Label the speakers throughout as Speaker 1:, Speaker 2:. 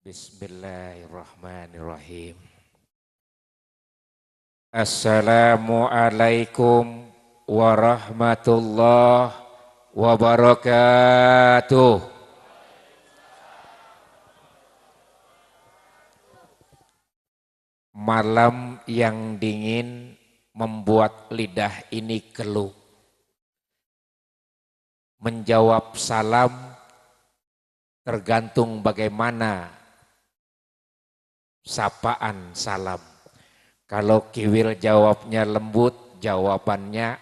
Speaker 1: Bismillahirrahmanirrahim. Assalamualaikum warahmatullahi wabarakatuh. Malam yang dingin membuat lidah ini keluh. Menjawab salam tergantung bagaimana sapaan salam. Kalau kiwil jawabnya lembut, jawabannya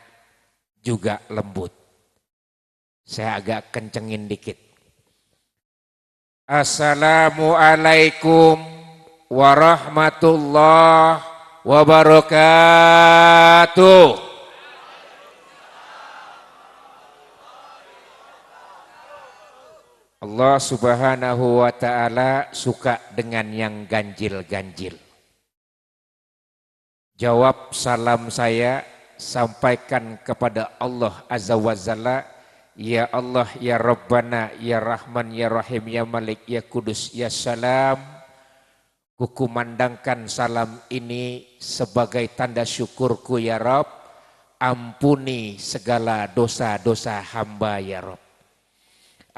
Speaker 1: juga lembut. Saya agak kencengin dikit. Assalamualaikum warahmatullahi wabarakatuh. Allah Subhanahu wa ta'ala suka dengan yang ganjil-ganjil. Jawab salam saya, sampaikan kepada Allah Azza wa Jalla. Ya Allah, ya Rabbana, ya Rahman, ya Rahim, ya Malik, ya Kudus, ya Salam. Kukumandangkan salam ini sebagai tanda syukurku ya Rabb. Ampuni segala dosa-dosa hamba ya Rabb.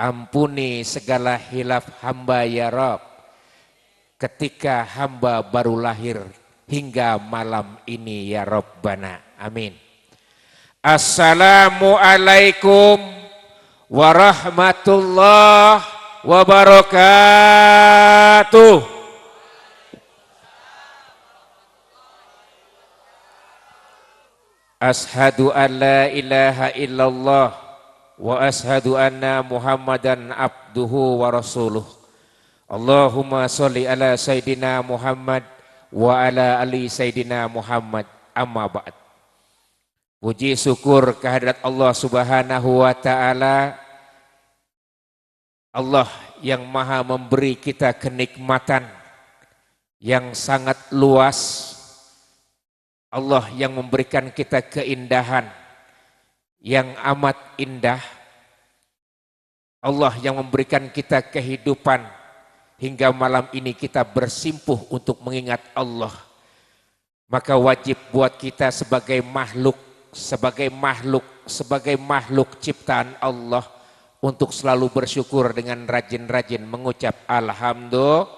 Speaker 1: Ampuni segala hilaf hamba ya Rabb. Ketika hamba baru lahir hingga malam ini ya Rabbana. Amin. Assalamualaikum warahmatullahi wabarakatuh. Ashhadu an la ilaha illallah wa ashhadu anna Muhammadan abduhu wa rasuluh. Allahumma sholli ala Sayyidina Muhammad wa ala ali Sayyidina Muhammad, amma ba'd. Puji syukur kehadirat Allah Subhanahu wa ta'ala. Allah yang maha memberi kita kenikmatan yang sangat luas. Allah yang memberikan kita keindahan yang amat indah. Allah yang memberikan kita kehidupan hingga malam ini kita bersimpuh untuk mengingat Allah. Maka wajib buat kita sebagai makhluk ciptaan Allah untuk selalu bersyukur dengan rajin-rajin mengucap alhamdulillah.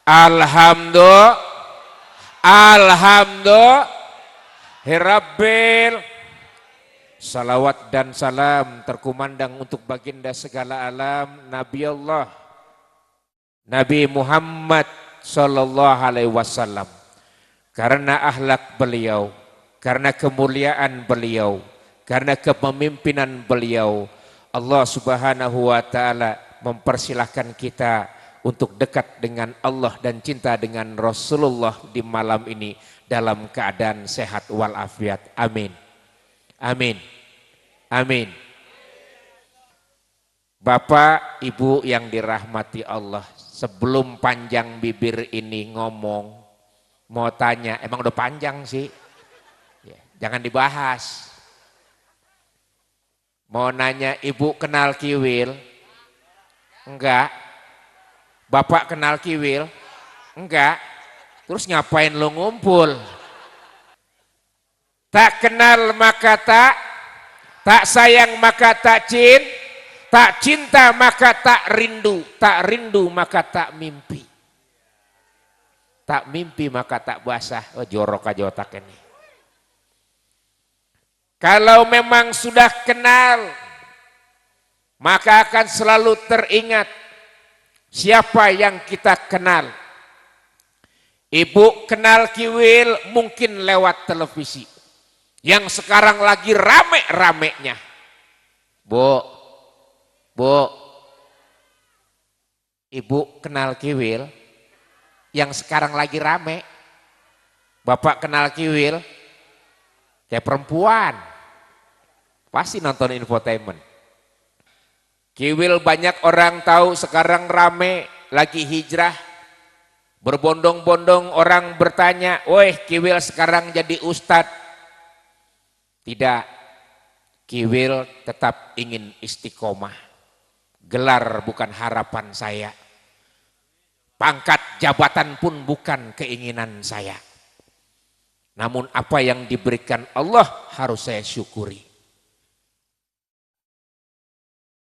Speaker 1: Alhamdulillahirabbil. Salawat dan salam terkumandang untuk baginda segala alam Nabi Allah Nabi Muhammad sallallahu alaihi wasallam. Karena akhlak beliau, karena kemuliaan beliau, karena kepemimpinan beliau, Allah Subhanahu wa ta'ala mempersilahkan kita untuk dekat dengan Allah dan cinta dengan Rasulullah di malam ini dalam keadaan sehat walafiat. Amin. Amin. Amin. Bapak, Ibu yang dirahmati Allah, sebelum panjang bibir ini ngomong, mau tanya, emang udah panjang sih? Ya, jangan dibahas. Mau nanya, Ibu kenal kiwil? Enggak. Bapak kenal kiwil? Enggak. Terus ngapain lo ngumpul? Tak kenal maka tak sayang maka tak cinta maka tak rindu maka tak mimpi. Tak mimpi maka tak basah. Oh, jorok aja otak ini. Kalau memang sudah kenal, maka akan selalu teringat siapa yang kita kenal. Ibu kenal kiwil mungkin lewat televisi. Yang sekarang lagi rame-ramenya. Bu, Ibu kenal kiwil? Yang sekarang lagi rame. Bapak kenal kiwil? Kayak perempuan. Pasti nonton infotainment. Kiwil banyak orang tahu sekarang rame, lagi hijrah. Berbondong-bondong orang bertanya, "Woi, kiwil sekarang jadi ustadz." Tidak, kiwil tetap ingin istiqomah. Gelar bukan harapan saya. Pangkat jabatan pun bukan keinginan saya. Namun apa yang diberikan Allah harus saya syukuri.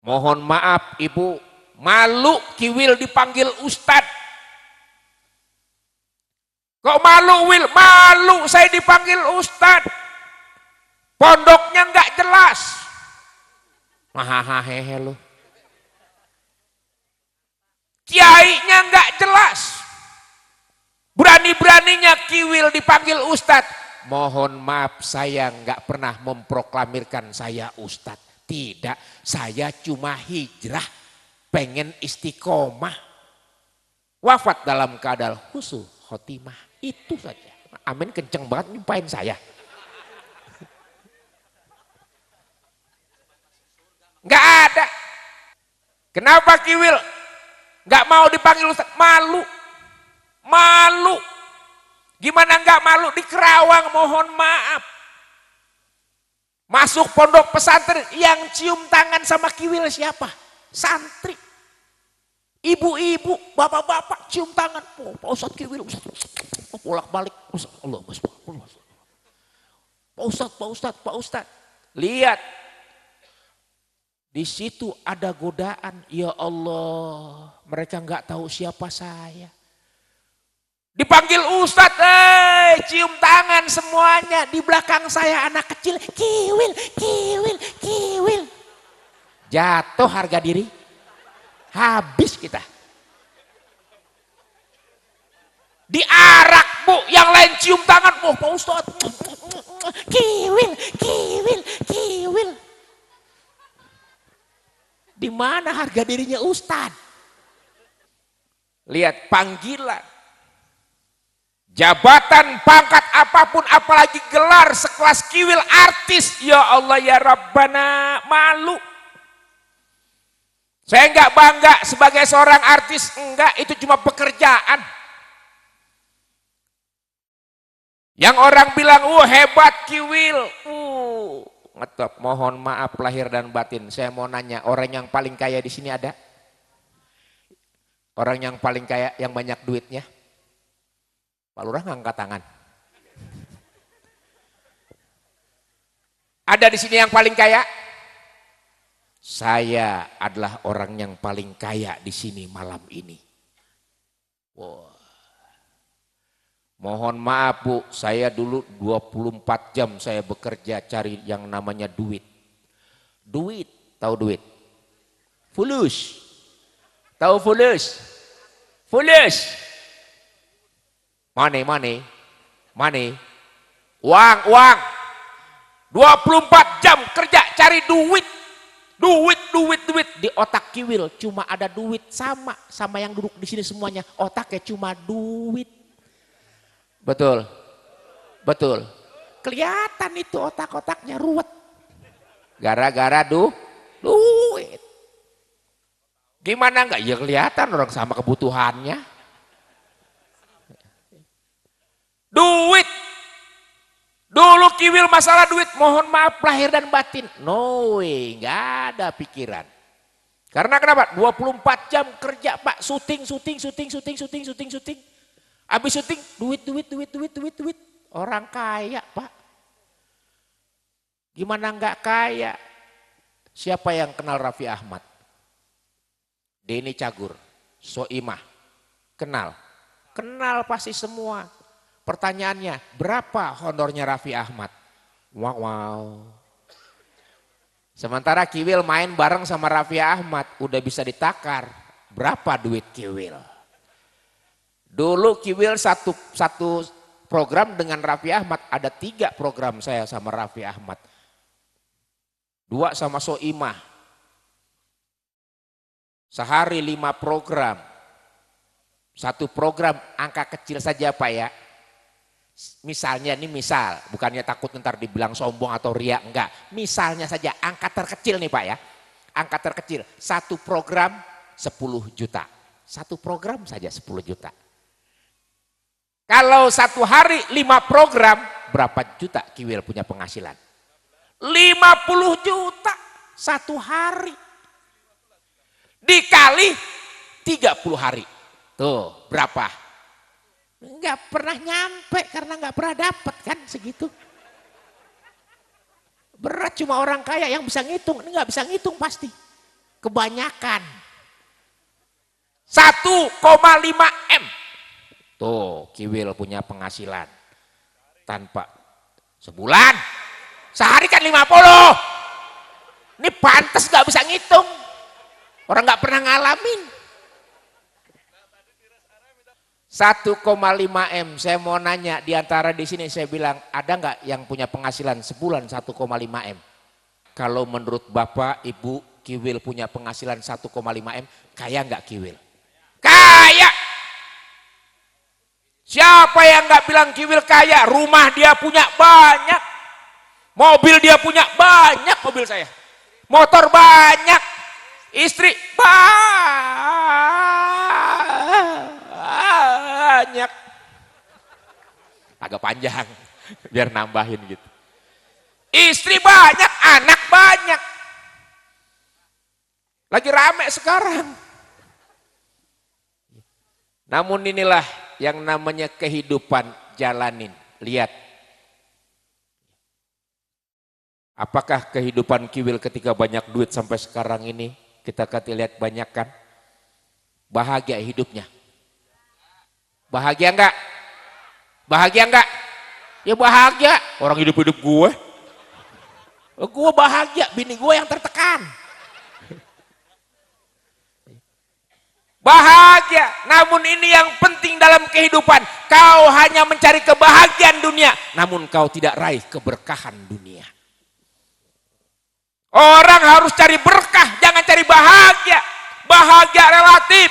Speaker 1: Mohon maaf ibu, malu Kiwil dipanggil Ustadz. Kok malu Wil? Malu saya dipanggil Ustadz. Pondoknya nggak jelas. Hahaha lu. Kiainya nggak jelas. Berani-beraninya Kiwil dipanggil Ustadz. Mohon maaf saya nggak pernah memproklamirkan saya Ustadz. Tidak, saya cuma hijrah, pengen istiqomah. Wafat dalam keadaan husnul khotimah, itu saja. Amin kenceng banget nyumpahin saya. Nggak ada. Kenapa Kiwil nggak mau dipanggil Ustadz? Malu. Malu. Gimana nggak malu? Di Kerawang mohon maaf. Masuk pondok pesantren yang cium tangan sama Kiwil siapa? Santri. Ibu-ibu, bapak-bapak cium tangan. Oh, Pak Ustadz Kiwil, bolak-balik. Allah, Pak Ustadz. Lihat. Di situ ada godaan. Ya Allah, mereka nggak tahu siapa saya. Dipanggil Ustadz, cium tangan semuanya. Di belakang saya anak kecil, Kiwil, Kiwil, Kiwil. Jatuh harga diri, habis kita. Diarak bu, yang lain cium tangan. Oh Pak Ustadz, Kiwil, Kiwil, Kiwil. Di mana harga dirinya Ustadz? Lihat panggilan. Jabatan, pangkat apapun, apalagi gelar sekelas Kiwil artis. Ya Allah ya Rabbana, malu. Saya enggak bangga sebagai seorang artis, enggak, itu cuma pekerjaan. Yang orang bilang, hebat Kiwil. Ngetop, mohon maaf lahir dan batin. Saya mau nanya, orang yang paling kaya di sini ada? Orang yang paling kaya, yang banyak duitnya? Pak Lurah ngangkat tangan. Ada di sini yang paling kaya? Saya adalah orang yang paling kaya di sini malam ini. Wow. Mohon maaf Bu, saya dulu 24 jam saya bekerja cari yang namanya duit. Duit, tahu duit? Fulus. Tahu fulus? Fulus. Money. Uang. 24 jam kerja cari duit. Duit. Di otak Kiwil cuma ada duit, sama yang duduk di sini semuanya. Otaknya cuma duit. Betul. Kelihatan itu otak-otaknya ruwet. Gara-gara duit. Gimana enggak? Ya kelihatan orang sama kebutuhannya. Duit. Dulu Kiwil masalah duit, mohon maaf lahir dan batin. No way, gak ada pikiran. Karena kenapa? 24 jam kerja Pak, syuting. Habis syuting, duit. Orang kaya Pak. Gimana enggak kaya? Siapa yang kenal Raffi Ahmad? Denny Cagur, Soimah. Kenal pasti semua. Pertanyaannya, berapa honornya Raffi Ahmad? Wow. Sementara Kiwil main bareng sama Raffi Ahmad, udah bisa ditakar. Berapa duit Kiwil? Dulu Kiwil satu program dengan Raffi Ahmad, ada 3 program saya sama Raffi Ahmad. 2 sama Soimah. Sehari 5 program. 1 program angka kecil saja Pak ya. Misalnya, bukannya takut ntar dibilang sombong atau riak, enggak. Misalnya saja, angka terkecil nih Pak ya. Angka terkecil, 1 program 10 juta. 1 program saja 10 juta. Kalau 1 hari 5 program, berapa juta Kiwil punya penghasilan? 50 juta 1 hari. Dikali 30 hari. Tuh, berapa? Nggak pernah nyampe karena nggak pernah dapat kan segitu. Berat cuma orang kaya yang bisa ngitung, ini nggak bisa ngitung pasti. Kebanyakan. 1,5 M. Tuh, Kiwil punya penghasilan. Tanpa sebulan. Sehari kan 50. Ini pantas nggak bisa ngitung. Orang nggak pernah ngalamin. 1,5 M. Saya mau nanya di antara di sini, saya bilang ada nggak yang punya penghasilan sebulan 1,5 M? Kalau menurut Bapak, Ibu, Kiwil punya penghasilan 1,5 M, kaya nggak Kiwil? Kaya. Siapa yang nggak bilang Kiwil kaya? Rumah dia punya banyak, mobil dia punya banyak, mobil saya, motor banyak, istri banyak. Agak panjang, biar nambahin gitu. Istri banyak, anak banyak. Lagi rame sekarang. Namun inilah yang namanya kehidupan, jalanin. Lihat. Apakah kehidupan Kiwil ketika banyak duit sampai sekarang ini, kita lihat banyak kan? Bahagia hidupnya. Bahagia enggak? Bahagia enggak? Ya bahagia. Orang hidup-hidup gue. Gue bahagia, bini gue yang tertekan. Bahagia, namun ini yang penting dalam kehidupan. Kau hanya mencari kebahagiaan dunia, namun kau tidak raih keberkahan dunia. Orang harus cari berkah, jangan cari bahagia. Bahagia relatif.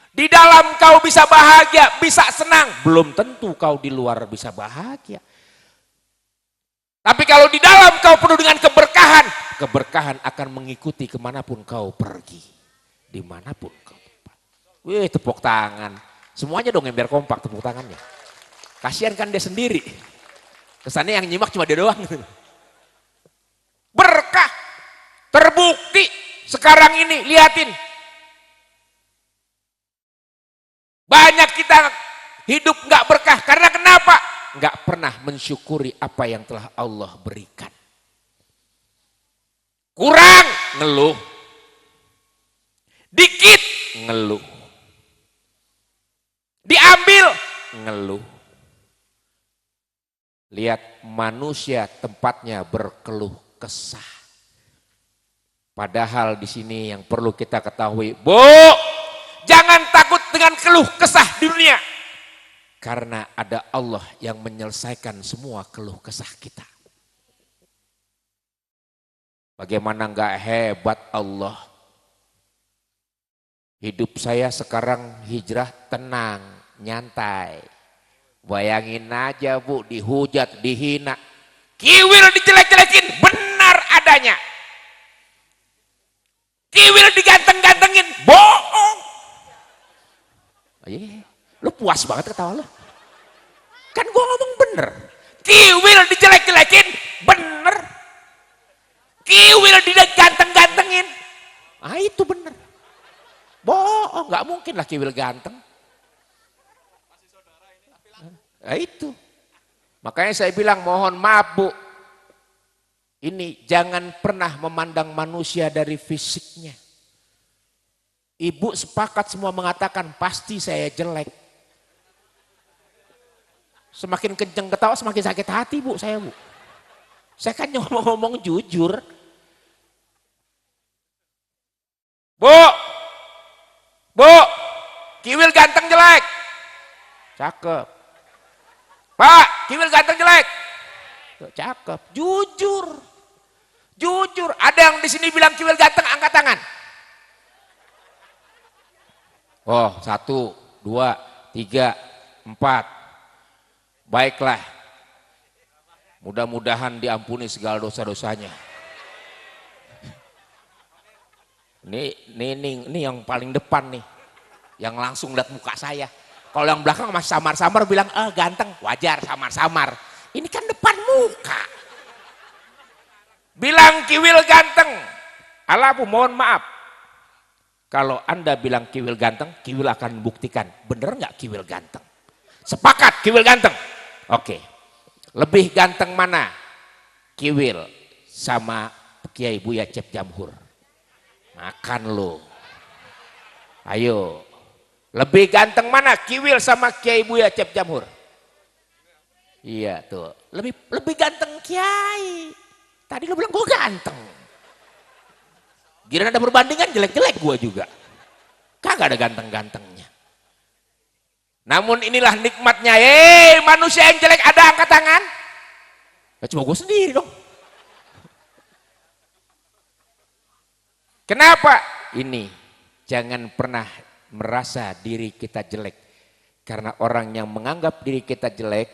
Speaker 1: Di dalam kau bisa bahagia, bisa senang, belum tentu kau di luar bisa bahagia. Tapi kalau di dalam kau penuh dengan keberkahan, keberkahan akan mengikuti kemanapun kau pergi. Dimanapun kau tempat. Wih, tepuk tangan. Semuanya dong yang biar kompak tepuk tangannya. Kasihan kan dia sendiri. Kesannya yang nyimak cuma dia doang. Berkah. Terbukti sekarang ini, liatin. Banyak kita hidup nggak berkah. Karena kenapa? Nggak pernah mensyukuri apa yang telah Allah berikan. Kurang, ngeluh. Dikit, ngeluh. Diambil, ngeluh. Lihat manusia tempatnya berkeluh kesah. Padahal di sini yang perlu kita ketahui, Bu, jangan takut dengan keluh kesah di dunia. Karena ada Allah yang menyelesaikan semua keluh kesah kita. Bagaimana enggak hebat Allah. Hidup saya sekarang hijrah tenang, nyantai. Bayangin aja Bu, dihujat, dihina. Kiwil dijelek-jelekin, benar adanya. Kiwil diganteng-gantengin, bohong. Lu puas banget ketawa lu. Kan gua ngomong bener. Kiwil dijelek-jelekin, bener. Kiwil diganteng-gantengin. Ah itu bener. Bohong, nggak mungkin lah Kiwil ganteng. Nah itu. Makanya saya bilang mohon maaf Bu. Ini jangan pernah memandang manusia dari fisiknya. Ibu sepakat semua mengatakan pasti saya jelek. Semakin kenceng ketawa semakin sakit hati Bu saya Bu. Saya kan ngomong-ngomong jujur. Bu, Kiwil ganteng jelek. Cakep. Pak, Kiwil ganteng jelek. Cakep, jujur. Ada yang di sini bilang Kiwil ganteng, angkat tangan. Oh, 1, 2, 3, 4. Baiklah. Mudah-mudahan diampuni segala dosa-dosanya. Ini yang paling depan nih. Yang langsung lihat muka saya. Kalau yang belakang masih samar-samar bilang, ganteng, wajar samar-samar. Ini kan depan muka. Bilang Kiwil ganteng. Alah Bu, mohon maaf. Kalau Anda bilang Kiwil ganteng, Kiwil akan buktikan. Bener nggak Kiwil ganteng? Sepakat Kiwil ganteng. Oke. Lebih ganteng mana? Kiwil sama Kiai Buya Cep Jamhur. Makan lo. Ayo. Lebih ganteng mana? Kiwil sama Kiai Buya Cep Jamhur. Iya tuh. Lebih ganteng Kiai. Tadi lo bilang gue ganteng. Giliran ada perbandingan jelek-jelek gue juga. Kagak ada ganteng-gantengnya. Namun inilah nikmatnya. Manusia yang jelek ada angkat tangan. Ya cuma gue sendiri dong. Kenapa? Ini jangan pernah merasa diri kita jelek. Karena orang yang menganggap diri kita jelek,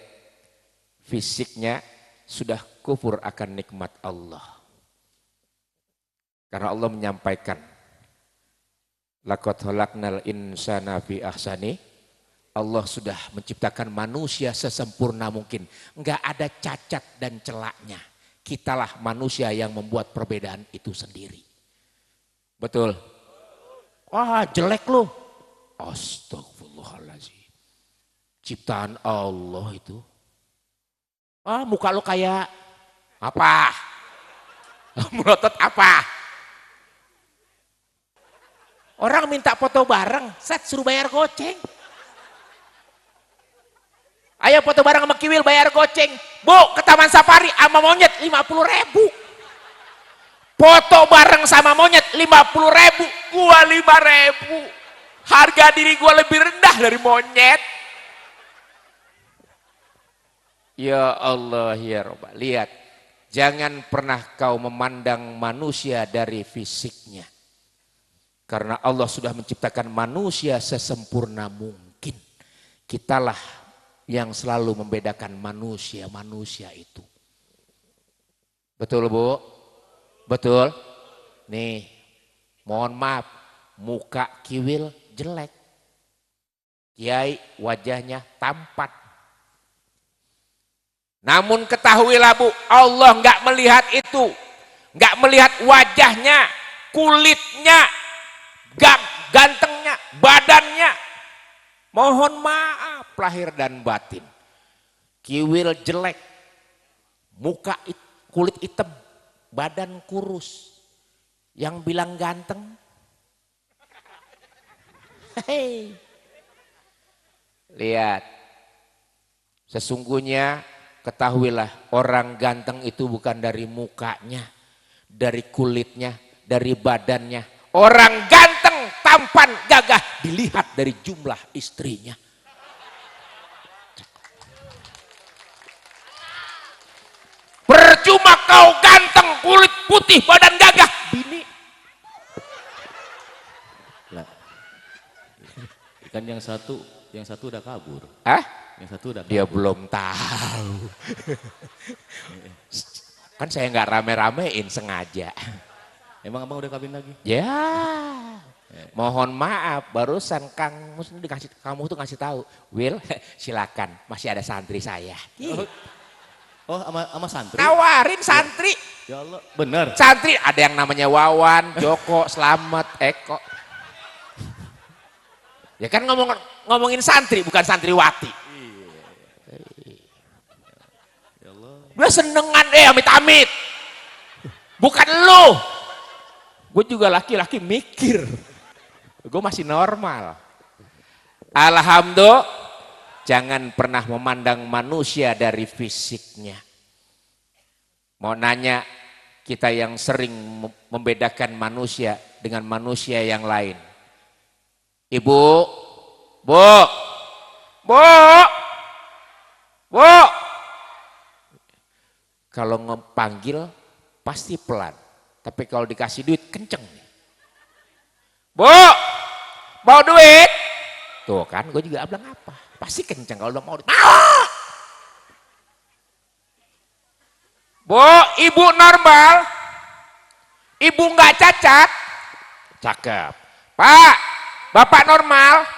Speaker 1: fisiknya sudah kufur akan nikmat Allah. Karena Allah menyampaikan, laqad khalaqnal insana fi ahsani. Allah sudah menciptakan manusia sesempurna mungkin. Enggak ada cacat dan celaknya. Kitalah manusia yang membuat perbedaan itu sendiri. Betul? Wah jelek loh. Astagfirullahaladzim. Ciptaan Allah itu. Muka lo kayak apa? Melotot apa? Orang minta foto bareng, suruh bayar goceng. Ayo foto bareng sama Kiwil bayar goceng. Bu, ke Taman Safari sama monyet 50.000. Foto bareng sama monyet 50.000, gua 5.000. Harga diri gua lebih rendah dari monyet. Ya Allah ya Rabb. Lihat, jangan pernah kau memandang manusia dari fisiknya. Karena Allah sudah menciptakan manusia sesempurna mungkin. Kitalah yang selalu membedakan manusia-manusia itu. Betul Bu? Betul? Nih, mohon maaf, muka Kiwil jelek. Kiai wajahnya tampan. Namun ketahuilah Bu, Allah nggak melihat itu. Nggak melihat wajahnya, kulitnya, gantengnya, badannya. Mohon maaf lahir dan batin. Kiwil jelek, muka kulit hitam, badan kurus. Yang bilang ganteng. Hei. Lihat. Sesungguhnya ketahuilah orang ganteng itu bukan dari mukanya, dari kulitnya, dari badannya. Orang ganteng, tampan, gagah dilihat dari jumlah istrinya. Percuma kau ganteng, kulit putih, badan gagah, bini.
Speaker 2: Lah, kan yang satu udah kabur. Yang satu udah kabur.
Speaker 1: Dia belum tahu. Kan saya nggak rame-ramein sengaja.
Speaker 2: Emang abang udah kawin lagi?
Speaker 1: Ya, mohon maaf, barusan kamu tuh ngasih tahu, Will, silakan, masih ada santri saya.
Speaker 2: Oh, sama santri?
Speaker 1: Tawarin santri.
Speaker 2: Ya Allah, bener.
Speaker 1: Santri ada yang namanya Wawan, Joko, Slamet, Eko. Ya kan ngomongin santri, bukan santriwati.
Speaker 2: Ya Allah.
Speaker 1: Gue senengan amit-amit. Bukan lu. Gue juga laki-laki mikir. Gue masih normal. Alhamdulillah, jangan pernah memandang manusia dari fisiknya. Mau nanya, kita yang sering membedakan manusia dengan manusia yang lain. Ibu, Bu, kalau ngepanggil pasti pelan. Tapi kalau dikasih duit kenceng. Bu, mau duit? Tuh kan gue juga bilang apa? Pasti kenceng kalau udah mau duit. Mau! Bu, ibu normal? Ibu nggak cacat? Cakep. Pak, bapak normal?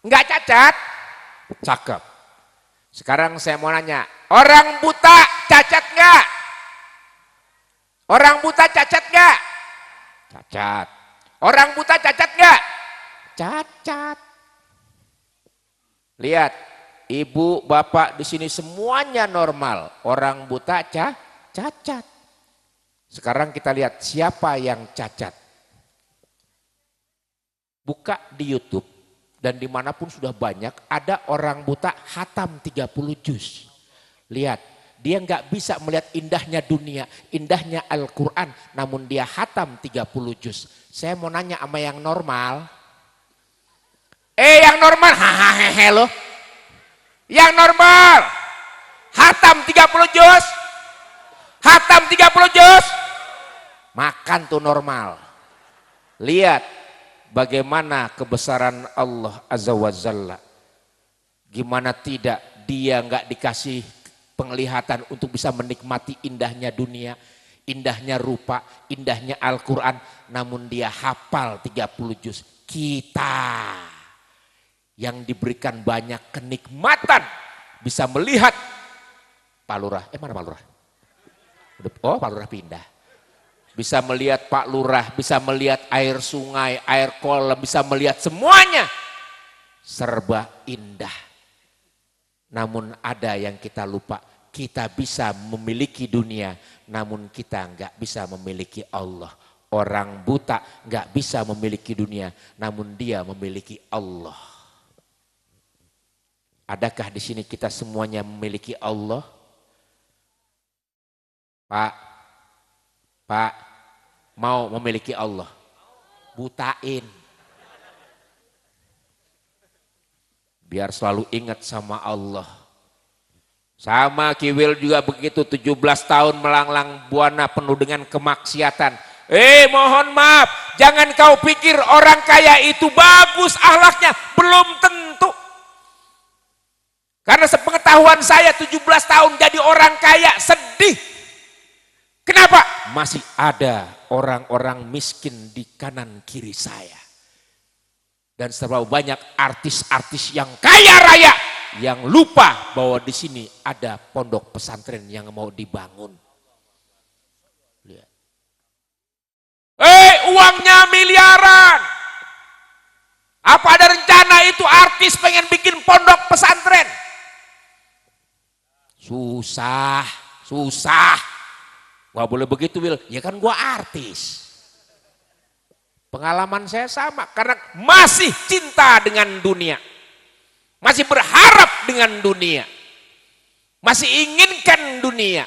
Speaker 1: Nggak cacat? Cakep. Sekarang saya mau nanya, orang buta cacat nggak? Orang buta cacat nggak? Cacat. Orang buta cacat nggak? Cacat. Lihat, ibu, bapak di sini semuanya normal. Orang buta cacat. Sekarang kita lihat siapa yang cacat. Buka di YouTube dan dimanapun sudah banyak ada orang buta hatam 30 juz. Lihat, dia nggak bisa melihat indahnya dunia, indahnya Al-Quran, namun dia hatam 30 juz. Saya mau nanya sama yang normal. Yang normal, hahaha loh. Yang normal, hatam 30 juz. Hatam 30 juz. Makan tuh normal. Lihat bagaimana kebesaran Allah Azza wa Jalla. Gimana tidak dia nggak dikasih penglihatan untuk bisa menikmati indahnya dunia, indahnya rupa, indahnya Al-Quran, namun dia hafal 30 juz. Kita yang diberikan banyak kenikmatan bisa melihat Pak Lurah, mana Pak Lurah? Oh, Pak Lurah pindah. Bisa melihat Pak Lurah, bisa melihat air sungai, air kolam, bisa melihat semuanya. Serba indah. Namun ada yang kita lupa, kita bisa memiliki dunia, namun kita nggak bisa memiliki Allah. Orang buta nggak bisa memiliki dunia, namun dia memiliki Allah. Adakah di sini kita semuanya memiliki Allah? Pak, mau memiliki Allah? Butain. Biar selalu ingat sama Allah. Sama Kiwil juga begitu, 17 tahun melanglang buana penuh dengan kemaksiatan. Mohon maaf, jangan kau pikir orang kaya itu bagus akhlaknya, belum tentu. Karena sepengetahuan saya 17 tahun jadi orang kaya, sedih. Kenapa? Masih ada orang-orang miskin di kanan kiri saya. Dan terlalu banyak artis-artis yang kaya raya yang lupa bahwa di sini ada pondok pesantren yang mau dibangun. Lihat. Uangnya miliaran. Apa ada rencana itu artis pengen bikin pondok pesantren? Susah. Gak boleh begitu, Wil. Ya kan gua artis. Pengalaman saya sama, karena masih cinta dengan dunia. Masih berharap dengan dunia. Masih inginkan dunia.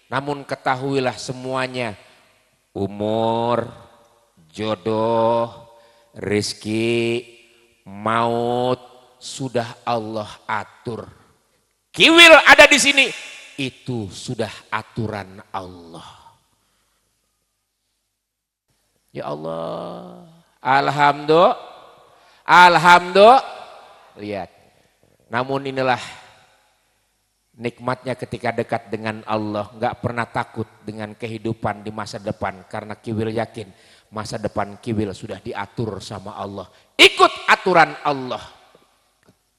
Speaker 1: Namun ketahuilah semuanya, umur, jodoh, rezeki, maut, sudah Allah atur. Kiwil ada di sini, itu sudah aturan Allah. Ya Allah, alhamdulillah. Lihat, namun inilah nikmatnya ketika dekat dengan Allah, nggak pernah takut dengan kehidupan di masa depan, karena Kiwil yakin masa depan Kiwil sudah diatur sama Allah. Ikut aturan Allah.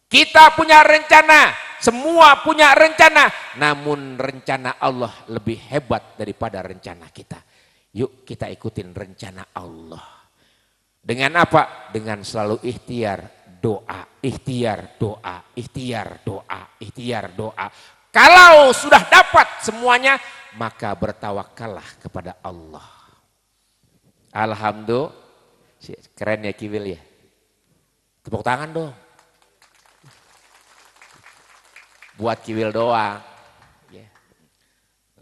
Speaker 1: Kita punya rencana, semua punya rencana, namun rencana Allah lebih hebat daripada rencana kita. Yuk kita ikutin rencana Allah. Dengan apa? Dengan selalu ikhtiar doa, ikhtiar doa, ikhtiar doa, ikhtiar doa. Kalau sudah dapat semuanya, maka bertawakallah kepada Allah. Alhamdulillah, keren ya Kiwil ya. Tepuk tangan dong. Buat Kiwil doang.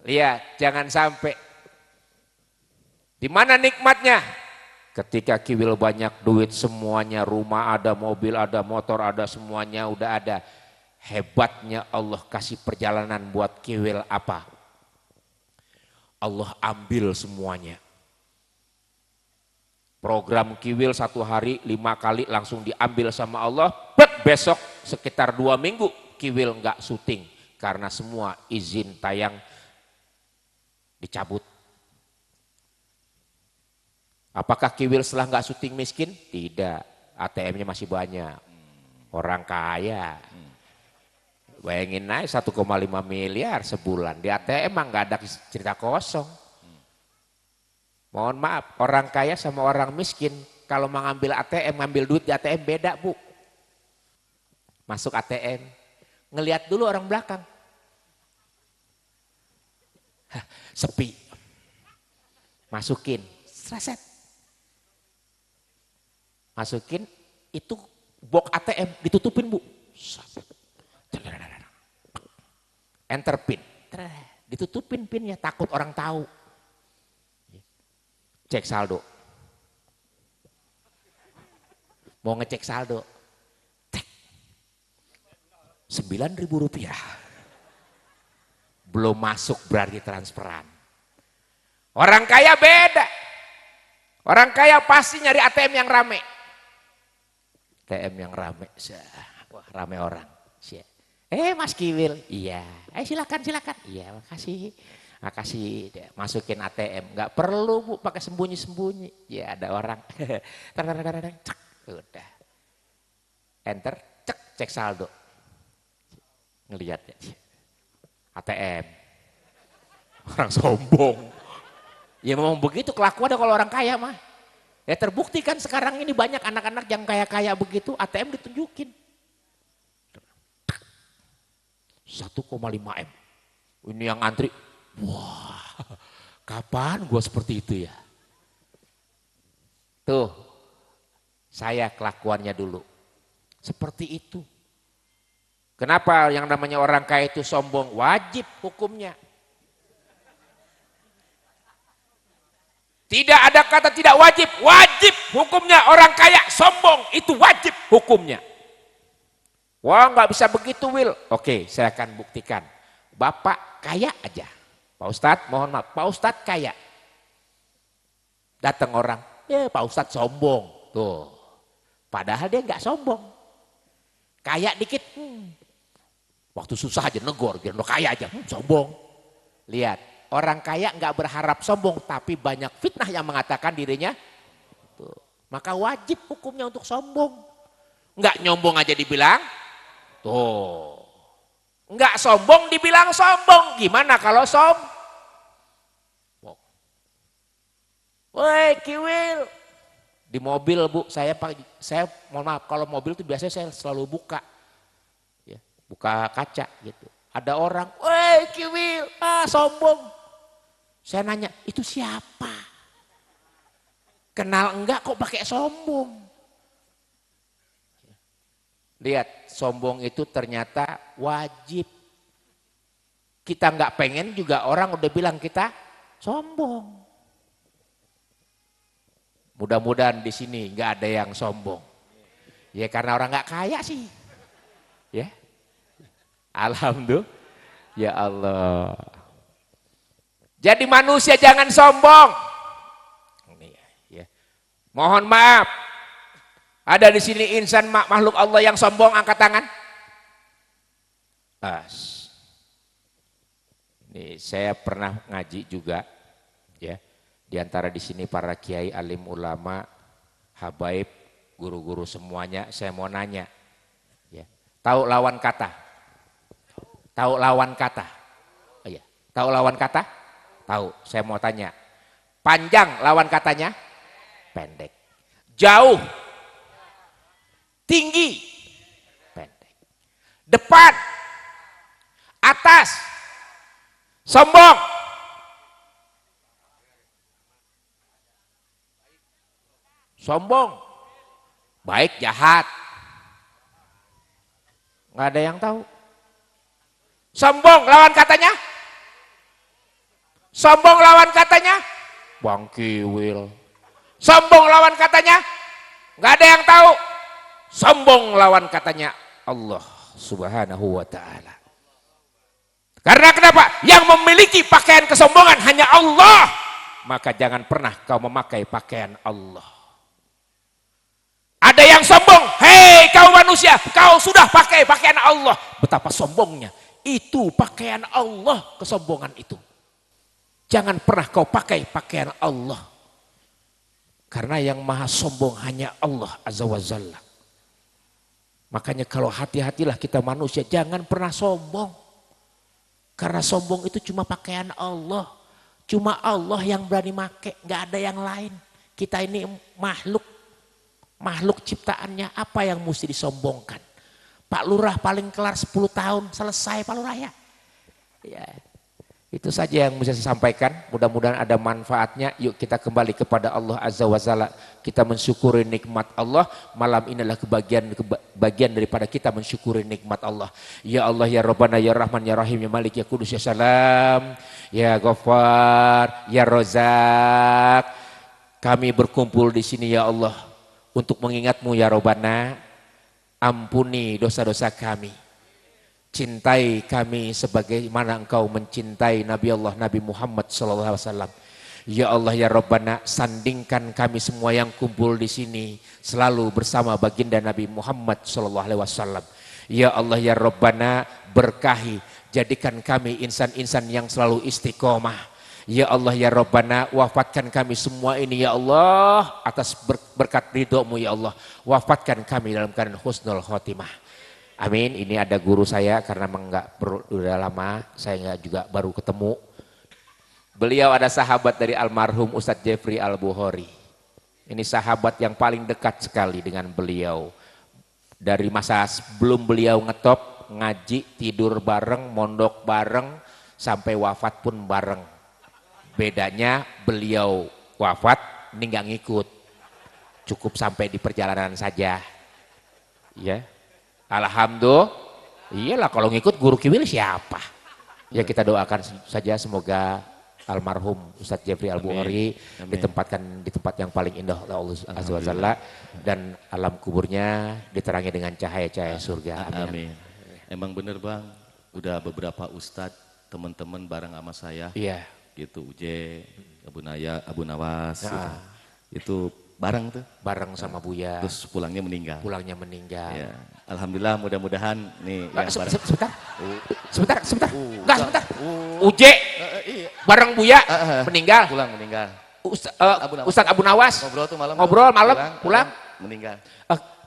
Speaker 1: Lihat, jangan sampai. Di mana nikmatnya? Ketika Kiwil banyak duit, semuanya, rumah ada, mobil ada, motor ada, semuanya udah ada. Hebatnya Allah kasih perjalanan buat Kiwil apa? Allah ambil semuanya. Program Kiwil 1 hari 5 kali langsung diambil sama Allah. Besok sekitar 2 minggu Kiwil nggak syuting karena semua izin tayang dicabut. Apakah Kiwil setelah nggak syuting miskin? Tidak, ATM-nya masih banyak. Orang kaya. Bayangin aja 1,5 miliar sebulan di ATM emang nggak ada cerita kosong. Mohon maaf, orang kaya sama orang miskin kalau mengambil ATM, ngambil duit di ATM beda Bu. Masuk ATM, ngelihat dulu orang belakang. Hah, sepi. Masukin, sreset. Masukin, itu box ATM ditutupin Bu. Enter pin. Ditutupin pinnya, takut orang tahu. Cek saldo. Mau ngecek saldo. Cek. 9.000 rupiah. Belum masuk berarti transferan. Orang kaya beda. Orang kaya pasti nyari ATM yang rame. ATM yang rame. Wah, rame orang. Mas Kiwil. Iya. Silakan. Iya, makasih. Makasih, masukin ATM, nggak perlu Bu pakai sembunyi-sembunyi. Ya ada orang, cek, udah, enter, cek saldo, ngelihat ya, ATM, orang sombong. Ya memang begitu kelakuan kalau orang kaya mah. Ya terbukti kan sekarang ini banyak anak-anak yang kaya-kaya begitu, ATM ditunjukin, 1,5 M. Ini yang antri. Wah, kapan gue seperti itu ya? Tuh, saya kelakuannya dulu. Seperti itu. Kenapa yang namanya orang kaya itu sombong? Wajib hukumnya. Tidak ada kata tidak wajib. Wajib hukumnya orang kaya sombong. Itu wajib hukumnya. Wah nggak bisa begitu Wil. Oke, saya akan buktikan. Bapak kaya aja. Pak Ustadz, mohon maaf, Pak Ustadz kaya. Datang orang, Pak Ustadz sombong. Tuh, padahal dia nggak sombong. Kaya dikit, waktu susah aja negor, biar lo kaya aja, sombong. Lihat, orang kaya nggak berharap sombong, tapi banyak fitnah yang mengatakan dirinya. Tuh, maka wajib hukumnya untuk sombong. Nggak nyombong aja dibilang, tuh. Enggak sombong dibilang sombong. Gimana kalau sombong? Woi Kiwil. Di mobil Bu, saya mohon maaf kalau mobil itu biasanya saya selalu buka. Ya, buka kaca gitu. Ada orang, woi Kiwil, sombong. Saya nanya, itu siapa? Kenal enggak kok pakai sombong? Lihat, sombong itu ternyata wajib. Kita nggak pengen juga orang udah bilang kita sombong. Mudah-mudahan di sini nggak ada yang sombong. Ya karena orang nggak kaya sih. Ya, alhamdulillah. Ya Allah. Jadi manusia jangan sombong. Ya. Mohon maaf. Ada di sini insan makhluk Allah yang sombong, angkat tangan. Ini saya pernah ngaji juga, ya. Di antara di sini para kiai, alim ulama, habaib, guru-guru semuanya, saya mau nanya, ya. Tahu lawan kata? Tahu lawan kata? Oh, iya. Tahu lawan kata? Tahu. Saya mau tanya, panjang lawan katanya? Pendek. Jauh? Tinggi, pendek, depan, atas, sombong, baik jahat, nggak ada yang tahu. Sombong lawan katanya, Bang Kiwil. Sombong lawan katanya, nggak ada yang tahu. Sombong lawan katanya Allah Subhanahu wa ta'ala. Karena kenapa? Yang memiliki pakaian kesombongan hanya Allah. Maka jangan pernah kau memakai pakaian Allah. Ada yang sombong, hei kau manusia, kau sudah pakai pakaian Allah. Betapa sombongnya. Itu pakaian Allah, kesombongan itu. Jangan pernah kau pakai pakaian Allah. Karena yang maha sombong hanya Allah Azza wa Jalla. Makanya kalau hati-hatilah kita manusia, jangan pernah sombong. Karena sombong itu cuma pakaian Allah. Cuma Allah yang berani make, nggak ada yang lain. Kita ini makhluk ciptaannya, apa yang mesti disombongkan? Pak Lurah paling kelar 10 tahun, selesai Pak Lurah ya. Ya. Itu saja yang bisa saya sampaikan, mudah-mudahan ada manfaatnya. Yuk kita kembali kepada Allah Azza wa Jalla. Kita mensyukuri nikmat Allah, malam ini adalah bagian daripada kita mensyukuri nikmat Allah. Ya Allah, ya Rabbana, ya Rahman, ya Rahim, ya Malik, ya Kudus, ya Salam, ya Ghaffar, ya Rozak. Kami berkumpul di sini ya Allah untuk mengingat-Mu ya Rabbana. Ampuni dosa-dosa kami. Cintai kami sebagaimana Engkau mencintai Nabi Allah Nabi Muhammad SAW. Ya Allah ya Rabbana, sandingkan kami semua yang kumpul di sini selalu bersama baginda Nabi Muhammad SAW. Ya Allah ya Rabbana, berkahi, jadikan kami insan-insan yang selalu istiqomah. Ya Allah ya Rabbana, wafatkan kami semua ini ya Allah atas berkat ridho-Mu ya Allah. Wafatkan kami dalam keadaan husnul khotimah. Amin. Ini ada guru saya karena udah lama saya nggak juga baru ketemu. Beliau ada sahabat dari almarhum Ustadz Jeffrey Al-Bukhari. Ini sahabat yang paling dekat sekali dengan beliau. Dari masa sebelum beliau ngetop, ngaji, tidur bareng, mondok bareng, sampai wafat pun bareng. Bedanya beliau wafat, ini nggak ngikut. Cukup sampai di perjalanan saja. Ya. Alhamdulillah, iyalah kalau ngikut guru kiwil siapa? Ya kita doakan saja semoga almarhum Ustadz Jeffrey Al-Bukhari ditempatkan di tempat yang paling indah oleh Allah Azza wa Jalla dan alam kuburnya diterangi dengan cahaya-cahaya surga.
Speaker 2: Amin. Emang bener Bang, udah beberapa ustadz teman-teman bareng sama saya.
Speaker 1: Iya.
Speaker 2: Gitu Uje, Abu Nawas. Itu bareng tuh.
Speaker 1: Bareng sama Buya.
Speaker 2: Terus pulangnya meninggal.
Speaker 1: Ya.
Speaker 2: Alhamdulillah mudah-mudahan nih yang
Speaker 1: sebentar. Sebentar. Enggak sebentar. Uje bareng Buya meninggal.
Speaker 2: Pulang meninggal.
Speaker 1: Ustadz Abu Nawas. Ngobrol malam pulang
Speaker 2: meninggal.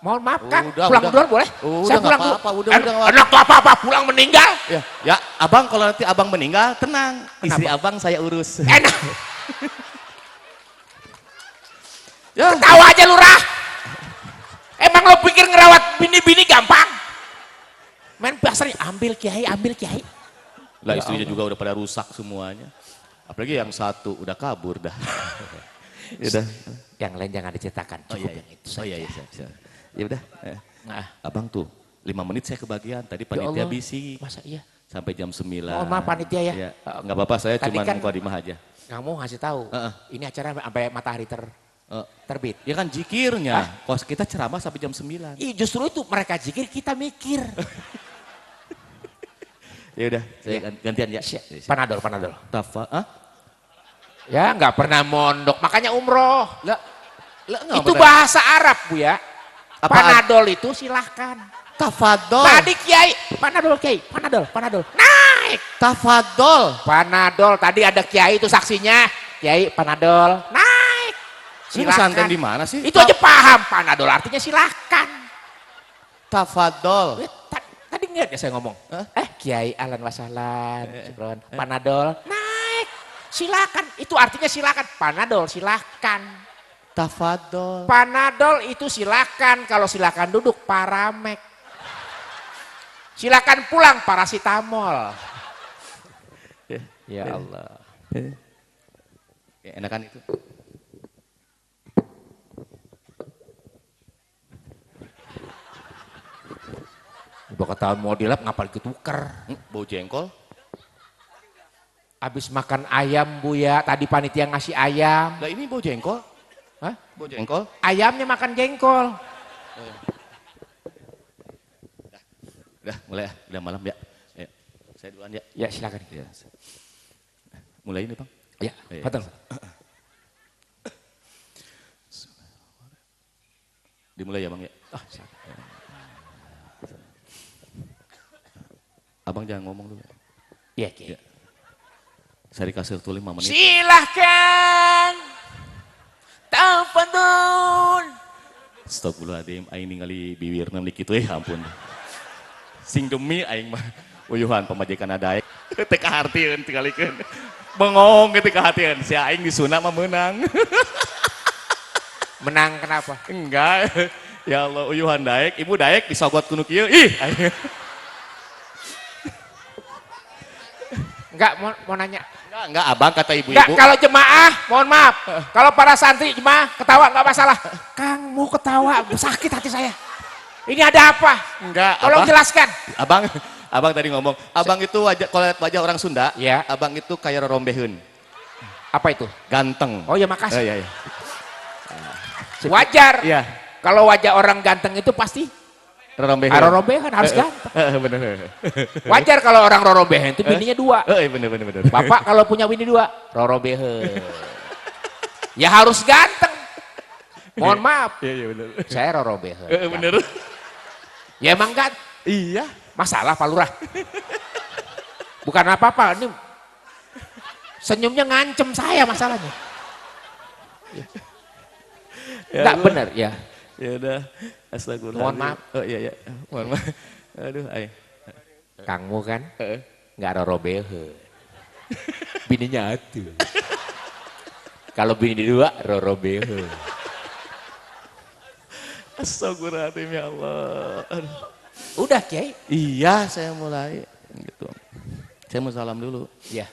Speaker 1: Mohon maaf Kang, pulang duluan boleh? Saya pulang dulu.
Speaker 2: Enak apa pulang meninggal? Ya, Abang kalau nanti Abang meninggal tenang. Istri Abang saya urus.
Speaker 1: Enak. Ya. Ketawa aja Lurah. Emang lo pikir ngerawat bini-bini gampang? Main pasarnya ambil kiai.
Speaker 2: Lah istrinya juga udah pada rusak semuanya. Apalagi yang satu udah kabur dah.
Speaker 1: Udah. Yang lain jangan diceritakan. Cukup yang itu saja.
Speaker 2: Ya udah. Abang tuh 5 menit saya kebagian. Tadi panitia bisi.
Speaker 1: Masa iya?
Speaker 2: Sampai jam 9.
Speaker 1: Oh maaf panitia ya.
Speaker 2: Enggak apa-apa, saya cuma mukadimah aja.
Speaker 1: Kamu ngasih tahu. Ini acara sampai matahari terbit.
Speaker 2: Ya kan zikirnya. Kalau kita ceramah sampai jam 9.
Speaker 1: Justru itu mereka zikir, kita mikir.
Speaker 2: Ya udah, saya gantian ya.
Speaker 1: Panadol.
Speaker 2: Ya
Speaker 1: nggak pernah mondok, makanya umroh. Itu
Speaker 2: pernah.
Speaker 1: Bahasa Arab Bu ya. Panadol itu silahkan.
Speaker 2: Tafadol.
Speaker 1: Tadi Kiai, Panadol Kiai, Panadol. Naik.
Speaker 2: Tafadol.
Speaker 1: Panadol, tadi ada Kiai itu saksinya. Kiai, Panadol. Naik.
Speaker 2: Silahkan. Pesantren di mana sih?
Speaker 1: Itu aja paham, Panadol artinya silahkan.
Speaker 2: Tafadol.
Speaker 1: Tadi nggak ya saya ngomong. Kiai Ahlan wasahlan, Panadol. Naik. Silakan. Itu artinya silakan. Panadol silakan.
Speaker 2: Tafadol.
Speaker 1: Panadol itu silakan. Kalau silakan duduk Paramek. Silakan pulang Parasitamol. Ya Allah.
Speaker 2: Enakan itu.
Speaker 1: Udah ketahuan mau dilap ngapal ketuker.
Speaker 2: Bau jengkol.
Speaker 1: Habis makan ayam Bu ya, tadi panitia ngasih ayam.
Speaker 2: Lah ini bau jengkol.
Speaker 1: Hah?
Speaker 2: Bau jengkol.
Speaker 1: Ayamnya makan jengkol.
Speaker 2: Udah mulai ya, udah malam ya. Saya duluan ya.
Speaker 1: Ya silakan.
Speaker 2: Ya. Mulai ini Bang.
Speaker 1: Ya, betul.
Speaker 2: Dimulai ya Bang ya. Abang jangan ngomong dulu.
Speaker 1: Iya, Ki.
Speaker 2: Saya dikasih waktu 5 menit.
Speaker 1: Silahkan. Tafadhol.
Speaker 2: Astagfirullahaladzim, aing ningali bibirna meuli kitu ampun. Sing demi aing mah uyuhan pamajikan adaek. Teu kahartieun tingalikeun. Bengong gitu kehatian, si aing di Sunda mah menang.
Speaker 1: Menang kenapa?
Speaker 2: Enggak. Ya Allah, uyuhan daek, ibu daek disogot kuno kieu. Ih.
Speaker 1: Enggak mau nanya.
Speaker 2: Enggak, abang kata ibu-ibu.
Speaker 1: Enggak, kalau jemaah, mohon maaf. Kalau para santri jemaah ketawa enggak masalah. Kang mau ketawa, sakit hati saya. Ini ada apa?
Speaker 2: Enggak,
Speaker 1: tolong
Speaker 2: abang,
Speaker 1: jelaskan.
Speaker 2: Abang tadi ngomong, abang itu wajah, kalau lihat wajah orang Sunda,
Speaker 1: ya.
Speaker 2: Abang itu kayak rorombeheun.
Speaker 1: Apa itu?
Speaker 2: Ganteng.
Speaker 1: Oh ya makasih.
Speaker 2: Iya.
Speaker 1: Wajar.
Speaker 2: Iya.
Speaker 1: Kalau wajah orang ganteng itu pasti
Speaker 2: Rorombeheun.
Speaker 1: Rorombeheun harus ganteng.
Speaker 2: Bener.
Speaker 1: Wajar kalau orang rorombeheun itu bininya 2.
Speaker 2: Bener.
Speaker 1: Bapak kalau punya bini 2, rorombeheun. Ya harus ganteng. Mohon maaf.
Speaker 2: Iya bener.
Speaker 1: Saya rorombeheun.
Speaker 2: Bener.
Speaker 1: Ya emang kan?
Speaker 2: Iya.
Speaker 1: Masalah Pak Lurah. Bukan apa-apa, ini senyumnya ngancem saya masalahnya. Enggak benar ya.
Speaker 2: Ya udah, astagfirullah.
Speaker 1: Mohon maaf.
Speaker 2: Oh iya. Mohon maaf. Aduh,
Speaker 1: Kangmu kan enggak rorombeheun. Bininya atuh. Kalau bini 2 rorombeheun.
Speaker 2: Astagfirullahaladzim ya Allah. Aduh.
Speaker 1: Udah Kiai?
Speaker 2: Iya, saya mulai gitu. Saya mau salam dulu.
Speaker 1: Iya.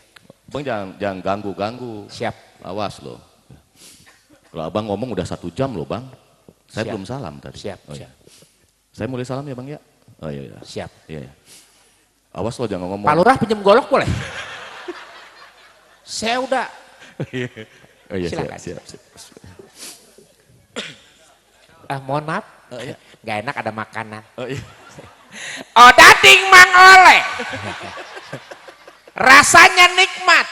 Speaker 2: Bang jangan ganggu.
Speaker 1: Siap.
Speaker 2: Awas loh. Kalau abang ngomong udah 1 jam loh bang. Saya
Speaker 1: Siap.
Speaker 2: belum salam tadi.
Speaker 1: Siap.
Speaker 2: Saya mulai salam ya bang ya. Oh iya.
Speaker 1: Siap.
Speaker 2: Iya. Awas loh jangan ngomong.
Speaker 1: Pak Lurah pinjam golok boleh? Saya udah.
Speaker 2: Oh iya,
Speaker 1: silakan.
Speaker 2: Siap.
Speaker 1: Mohon maaf.
Speaker 2: Iya.
Speaker 1: Gak enak ada makanan.
Speaker 2: Oh iya.
Speaker 1: Oh dating Mang Oleh. Rasanya nikmat.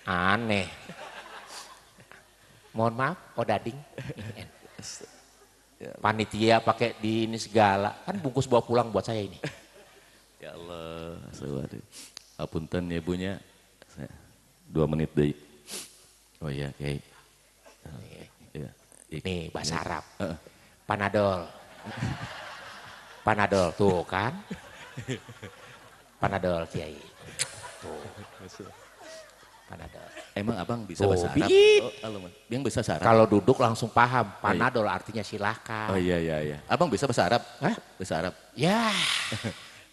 Speaker 1: Aneh. Mohon maaf, odading. Panitia pakai di ini segala. Kan bungkus bawa pulang buat saya ini.
Speaker 2: Ya Allah, apunten ya bunya. 2 menit deh. Oh iya, Kiai. Iya.
Speaker 1: Nih bahasa Arab. Panadol. Panadol tuh kan. Panadol Kiai. Tuh. Panadol.
Speaker 2: Emang abang bisa bahasa Arab? Yang bisa bahasa Arab?
Speaker 1: Kalau duduk langsung paham. Panadol artinya silahkan.
Speaker 2: Oh iya. Abang bisa bahasa Arab?
Speaker 1: Hah?
Speaker 2: Bahasa Arab?
Speaker 1: Ya.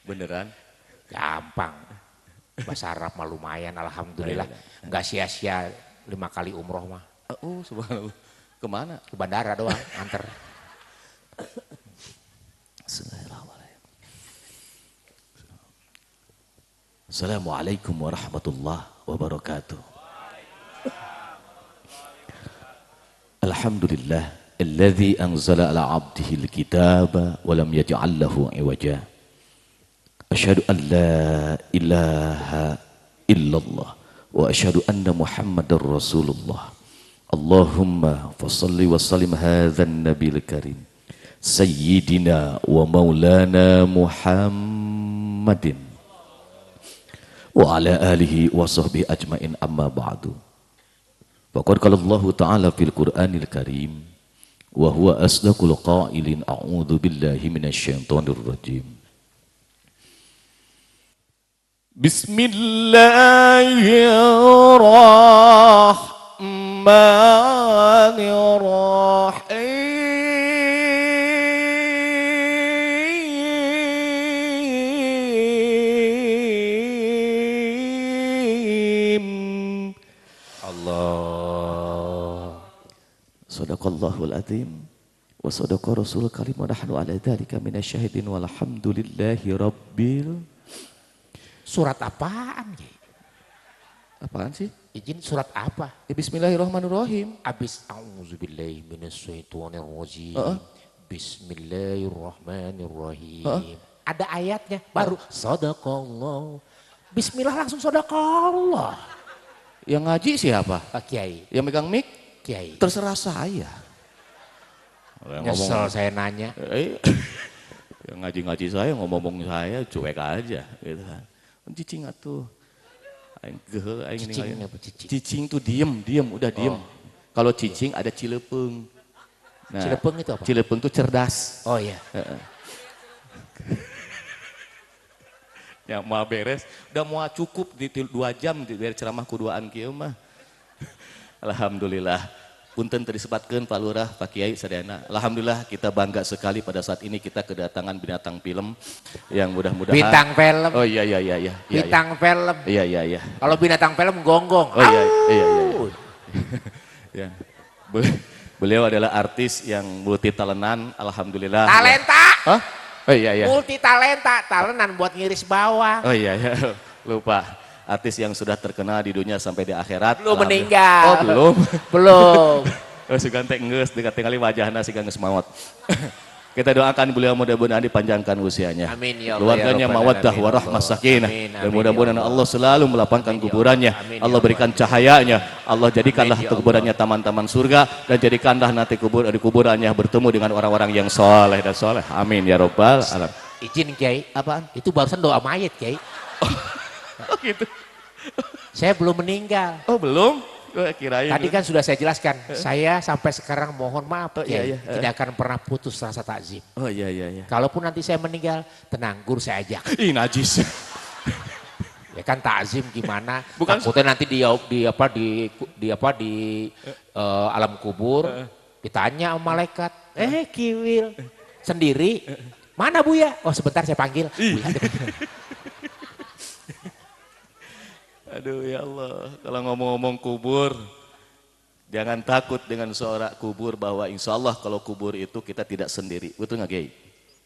Speaker 2: Beneran?
Speaker 1: Gampang. Bahasa Arab mah lumayan alhamdulillah. Enggak sia-sia 5 kali umroh mah.
Speaker 2: Oh subhanallah. Kemana?
Speaker 1: Ke bandara doang, anter.
Speaker 2: Assalamualaikum warahmatullahi wabarakatuh. Alhamdulillah alladzi anzala ala 'abdihi al-kitaba wa lam yaj'al lahu 'iwaja. Asyhadu an la ilaha illallah wa asyhadu anna Muhammadar Rasulullah. Allahumma fassalli wa sallim hadzal nabiyil karim sayyidina wa maulana Muhammadin wa ala alihi wa sahbihi ajmain amma ba'du. Faqad qala Allah Ta'ala fil Qur'anil Karim wa huwa asdaqul qailin a'udzu billahi minasy syaithanir rajim. Bismillahirrahmanirrahim.
Speaker 1: Allah.
Speaker 2: Sadaqallahul azim wa sadaqa rasul karim wa nahnu ala dzalika minasyahidin walhamdulillahi rabbil.
Speaker 1: Surat apaan ya?
Speaker 2: Apaan sih?
Speaker 1: Izin surat apa?
Speaker 2: Bismillahirrahmanirrahim.
Speaker 1: Abis a'udzubillahi minasyaitonirrajim. Bismillahirrahmanirrahim. Ada ayatnya baru sadaqallah. Bismillah langsung sadaqallah.
Speaker 2: Yang ngaji siapa?
Speaker 1: Pak Kiai.
Speaker 2: Yang megang mic?
Speaker 1: Kiai.
Speaker 2: Terserah saya.
Speaker 1: Nyesel saya nanya.
Speaker 2: Yang ngaji-ngaji saya ngomong saya cuek aja gitu kan. Cicing atuh. Aing geul aing
Speaker 1: Cicing
Speaker 2: ningali.
Speaker 1: apa cicing?
Speaker 2: Cicing tuh diem, udah diem. Kalau cicing ada cilepeng. Nah,
Speaker 1: Cilepeng itu apa?
Speaker 2: Cilepeng tuh cerdas.
Speaker 1: Oh iya.
Speaker 2: Ya mau beres, udah mau cukup di 2 jam dari ceramah kuduaan kieu mah. Alhamdulillah. Punten tadi sebutkeun Pak Lurah, Pak Kiai sadayana. Alhamdulillah kita bangga sekali pada saat ini kita kedatangan binatang film yang mudah-mudahan
Speaker 1: Bintang film.
Speaker 2: Oh iya iya iya iya.
Speaker 1: Bintang film.
Speaker 2: Iya iya iya.
Speaker 1: Kalau binatang film gonggong.
Speaker 2: Oh iya iya iya. Ya. Beliau adalah artis yang multi talentan, alhamdulillah.
Speaker 1: Talenta.
Speaker 2: Hah? Oh iya iya.
Speaker 1: Multi talenta, talentan buat ngiris bawah.
Speaker 2: Oh iya iya. Lupa. Artis yang sudah terkenal di dunia sampai di akhirat.
Speaker 1: Belum meninggal.
Speaker 2: Oh belum.
Speaker 1: Belum.
Speaker 2: Oh sugan teh geus dekat tinggali wajahna siga geus maot. Kita doakan beliau mudah-mudahan dipanjangkan usianya.
Speaker 1: Amin ya Allah.
Speaker 2: Keluarganya mawaddah warahmah sakinah. Dan mudah-mudahan Allah selalu melapangkan kuburannya. Allah berikan cahayanya. Allah jadikanlah kuburannya taman-taman surga dan jadikanlah nanti kuburannya bertemu dengan orang-orang yang soleh dan soleh. Amin ya robbal alamin.
Speaker 1: Izin Kiai.
Speaker 2: Apaan?
Speaker 1: Itu barusan doa mayat Kiai.
Speaker 2: Oh gitu.
Speaker 1: Saya belum meninggal.
Speaker 2: Oh belum? Kirain.
Speaker 1: Tadi kan sudah saya jelaskan, saya sampai sekarang mohon maaf
Speaker 2: iya, iya.
Speaker 1: tidak akan pernah putus rasa takzim.
Speaker 2: Oh iya iya iya.
Speaker 1: Kalaupun nanti saya meninggal, tenang, guru saya ajak.
Speaker 2: Ih najis.
Speaker 1: Ya kan takzim gimana?
Speaker 2: Bukan
Speaker 1: takutnya nanti di alam kubur ditanya sama malaikat, Kiwil sendiri mana Buya? Oh sebentar saya panggil. Buya,
Speaker 2: aduh ya Allah, kalau ngomong-ngomong kubur, jangan takut dengan seorang kubur bahwa insya Allah kalau kubur itu kita tidak sendiri, betul nggak Kiai?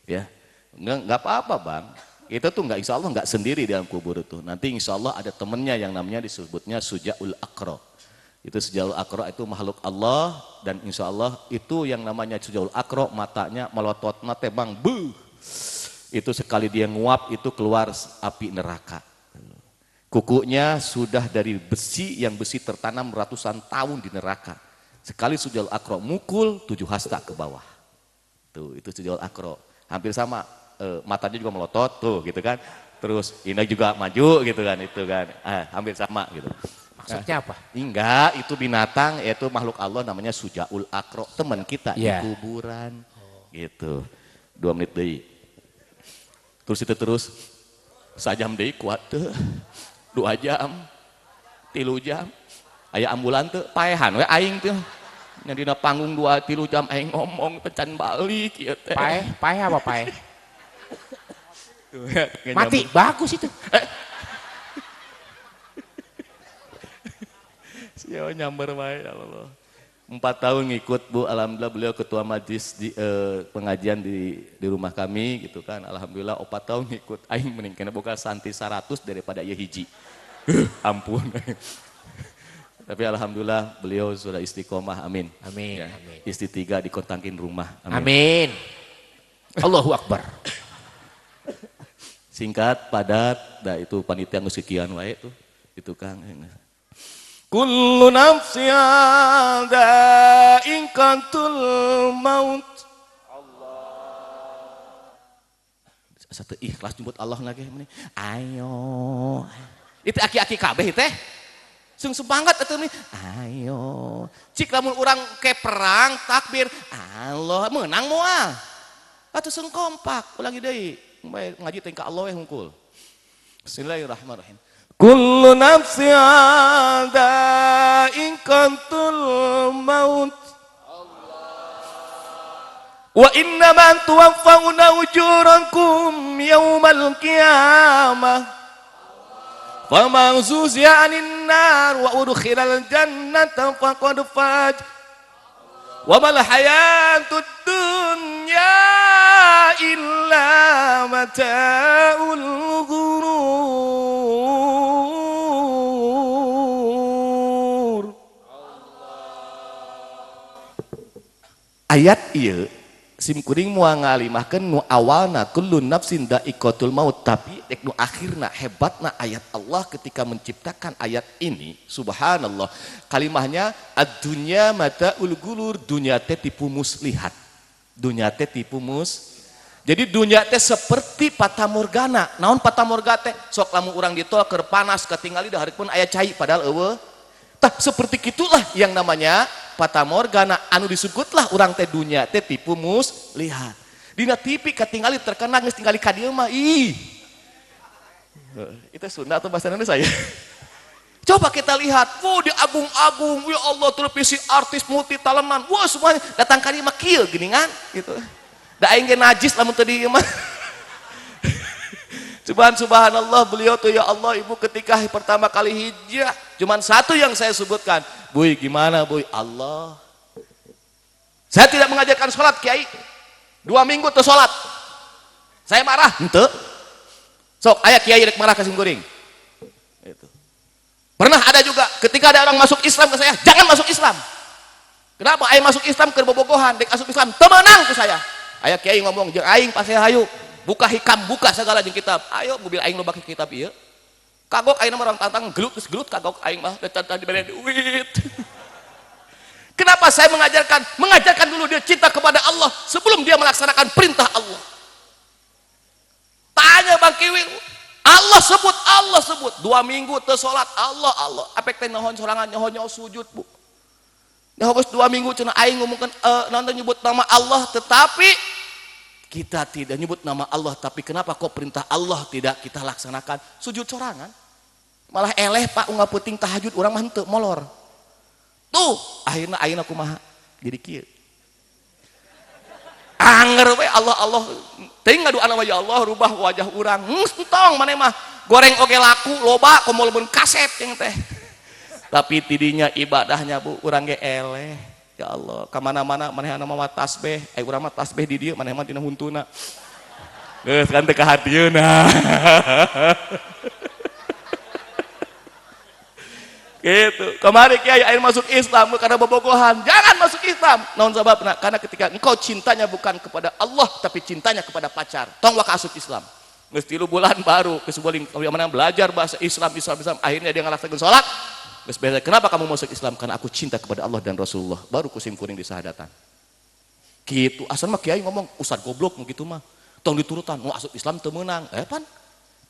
Speaker 2: Ya, nggak apa-apa bang, kita tuh nggak insya Allah nggak sendiri dalam kubur itu. Nanti insya Allah ada temennya yang namanya disebutnya Sujaul Akro. Itu Sujaul Akro itu makhluk Allah dan insya Allah itu yang namanya Sujaul Akro matanya melotot mate bang, itu sekali dia nguap itu keluar api neraka. Kukunya sudah dari besi yang besi tertanam ratusan tahun di neraka. Sekali Sujaul Akro mukul 7 hasta ke bawah. Tuh itu Sujaul Akro. Hampir sama matanya juga melotot tuh gitu kan. Terus ini juga maju gitu kan itu kan. Hampir sama gitu.
Speaker 1: maksudnya apa?
Speaker 2: Enggak, itu binatang yaitu makhluk Allah namanya Sujaul Akro. Teman kita di
Speaker 1: Yeah.
Speaker 2: kuburan. Gitu. 2 menit deui. Terus itu terus sajam deui kuat tuh. 2 jam, 3 jam, aya ambulan tuh, paehan we aing tuh, nyadina panggung 2-3 jam aing ngomong pecan balik ya teh.
Speaker 1: Pae apa pae? Mati, bagus itu.
Speaker 2: Siapa nyamber wae ya Allah. 4 tahun ngikut Bu, alhamdulillah beliau ketua majlis di pengajian di rumah kami gitu kan. Alhamdulillah 4 tahun ngikut aing mending kena boga santi 100 daripada ieu hiji. Ampun. Tapi alhamdulillah beliau sudah istiqomah, amin.
Speaker 1: Amin,
Speaker 2: Ya,
Speaker 1: amin.
Speaker 2: Istri 3 dikontakin rumah,
Speaker 1: Amin. Allahu Akbar.
Speaker 2: Singkat, padat, dah itu panitia geus kikian wae tuh. Itu Kang. Kullu nafsin dha'iqatul maut. Allah. Satu ikhlas nyebut Allah lagi meni. Ayo. Itu aki-aki kabeh teh. Sung semangat atuh nih. Ayo. Cik lamun urang ke perang takbir, Allah menang moal. Atuh sung kompak, ulangi deui. Ngaji teh ka Allah we hungkul. Bismillahirrahmanirrahim. Kullu nafsin dha'iqatul maut. Wa innaman tuwaffawna ujurakum yaumal qiyamah. Faman zuziya 'anil nar wa udkhilal jannata faqad faz. Wa mal hayatud dunya illa mata'ul ghurur. Ayat ieu sim kuring moal ngalimahkeun nu awalna kullu nafsin dha'iqatul maut, tapi dek nu akhirna hebatna ayat Allah ketika menciptakan ayat ini. Subhanallah, kalimahnya ad-dunya mata'ul ghurur, dunya teh tipu muslihat. Dunya teh tipu jadi dunya teh seperti fatamorgana. Naon fatamorgana teh? Sok lamun urang ditol keur panas katingali da hareupeun aya cai padahal eueuh. Tah seperti gitulah yang namanya fatamorgana anu disebutlah urang teh dunya teh tipu muslihat. Dina TV katingali terkenal geus tingali ka dieu mah ih.
Speaker 3: Itu Sunda atau bahasa Indonesia ya? Coba kita lihat, wah di agung-agung, ya Allah televisi artis multi talentan, wah semuanya datang kali mah kieu gini kan, gitu. Da aing ge najis lamun teu dieu mah. Subhanallah beliau tuh ya Allah ibu ketika pertama kali hijrah, cuman satu yang saya sebutkan, Buy gimana Buy? Allah. Saya tidak mengajarkan sholat Kiai, 2 minggu tuh sholat. Saya marah, henteu. Sok aya Kiai rek marah ka simkuring. Itu. Pernah ada juga ketika ada orang masuk Islam ke saya, jangan masuk Islam. Kenapa? Aing masuk Islam ke bobogohan, dek masuk Islam, temenang ke saya. Aya Kiai ngomong, jeung aing pas saya hayu, buka hikam, buka segala jeung kitab. Ayo mobil aing loba kitab ieu. Kagok aing mah orang tantang gelut geus gelut kagok aing mah tadi dibere duit. Kenapa saya mengajarkan? Mengajarkan dulu dia cinta kepada Allah sebelum dia melaksanakan perintah Allah. Tanya Bang Kiwil, Allah sebut 2 minggu teu salat Allah apek teh naon sorangan nyaho sujud Bu. Dah geus 2 minggu cenah aing ngomongkeun nonton nyebut nama Allah tetapi kita tidak nyebut nama Allah tapi kenapa kok perintah Allah tidak kita laksanakan? Sujud sorangan. Malah eleh Pak unggal peuting tahajud urang mah henteu molor. Tuh akhirna kumaha jadi kieu. Anger we Allah teuing ngaduan nama ya Allah rubah wajah urang. Entong maneh mah goreng oge laku loba komo leun kaset yang teh. Tapi tidinya ibadahnya Bu urang ge eleh. Ya Allah, kamana-mana manehna mah tasbih, urang mah tasbih di dieu maneh mah dina huntuna. Geus kan teu kahatieuna. Gitu. Kemarin Kiai aing masuk Islam karena bobogohan. Jangan masuk Islam. Naon sababna? Karena ketika engkau cintanya bukan kepada Allah tapi cintanya kepada pacar. Tong waka asup Islam. Geus 3 bulan baru kesubuling mana belajar bahasa Islam akhirnya dia ngalaksanakeun salat. Geus beres. Kenapa kamu masuk Islam? Karena aku cinta kepada Allah dan Rasulullah. Baru kusim kuring di sahadatan. Gitu. Asal mah Kiai ngomong ustad goblok gitu mah. Tong diturutan mau asup Islam teu meunang. Pan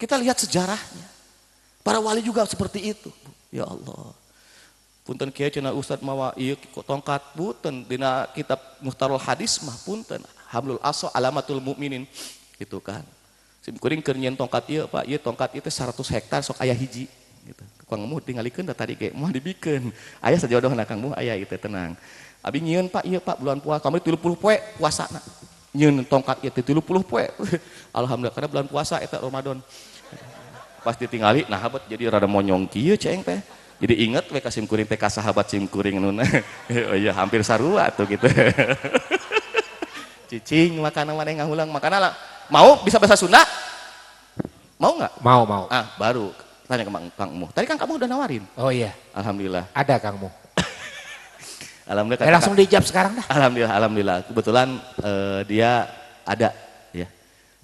Speaker 3: kita lihat sejarahnya. Para wali juga seperti itu. Ya Allah. Punten Kiai cenah ustad mawa ieu tongkat punten dina kitab Muhtarul Hadis mah punten Hamlul Asa Alamatul Mukminin gitu kan. Sim kuring keur nyieun tongkat ieu Pak, ieu tongkat ieu teh 100 hektar sok aya hiji gitu. Kang Muh tingalikeun da tadi ge moal dibikeun. Aya sajodohna Kang Muh aya ieu teh tenang. Abi nyieun Pak ieu Pak bulan puasa kami 30 poe puasana. Nyieun tongkat ieu teh 30 poe. Alhamdulillah karena bulan puasa eta Ramadan. Pas ditinggali nah habat jadi rada monyong kieu ceng teh. Jadi inget we ka sim kuring teh ka sahabat sim kuring nu oh iya hampir sarua tuh gitu. Cicing makanan maneh ngahulang makanan lah. Mau bisa bahasa Sunda? Mau enggak?
Speaker 1: Mau.
Speaker 3: Ah, baru tanya ke Kang Muh. Tadi kan kamu udah nawarin.
Speaker 1: Oh iya.
Speaker 3: Alhamdulillah.
Speaker 1: Ada Kang Muh.
Speaker 3: Alhamdulillah.
Speaker 1: Langsung dijawab sekarang dah.
Speaker 3: Alhamdulillah. Kebetulan dia ada ya.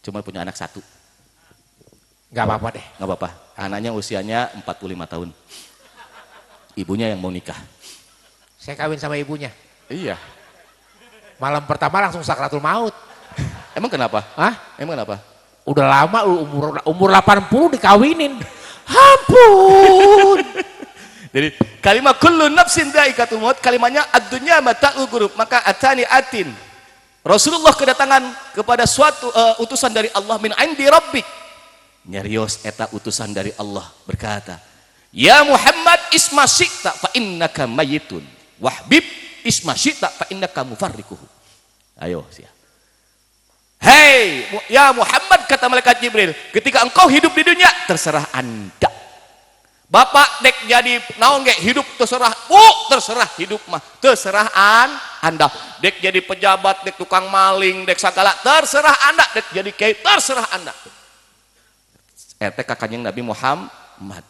Speaker 3: Cuma punya anak 1.
Speaker 1: Gak apa-apa deh.
Speaker 3: Gak apa-apa. Anaknya usianya 45 tahun. Ibunya yang mau nikah.
Speaker 1: Saya kawin sama ibunya.
Speaker 3: Iya.
Speaker 1: Malam pertama langsung sakratul maut.
Speaker 3: Emang kenapa?
Speaker 1: Hah?
Speaker 3: Emang kenapa?
Speaker 1: Udah lama umur 80 dikawinin. Ampun.
Speaker 3: Jadi kalimat kullu nafsin dha'iqatul maut kalimatnya ad-dunya mata'ul ghurur maka atani atin. Rasulullah kedatangan kepada suatu utusan dari Allah min indi rabbik. Nyarios eta utusan dari Allah berkata, "Ya Muhammad isma syi'ta fa innaka mayyitun. Wahbib isma syi'ta fa innaka mufarriquhu." Ayo sia. Hei, ya Muhammad kata malaikat Jibril, ketika engkau hidup di dunia terserah Anda. Bapak dek jadi naon ge hidup terserah, terserah hidup mah terserah Anda. Dek jadi pejabat, dek tukang maling, dek segala terserah Anda, dek jadi kiai terserah Anda. Eta kakaknya Nabi Muhammad.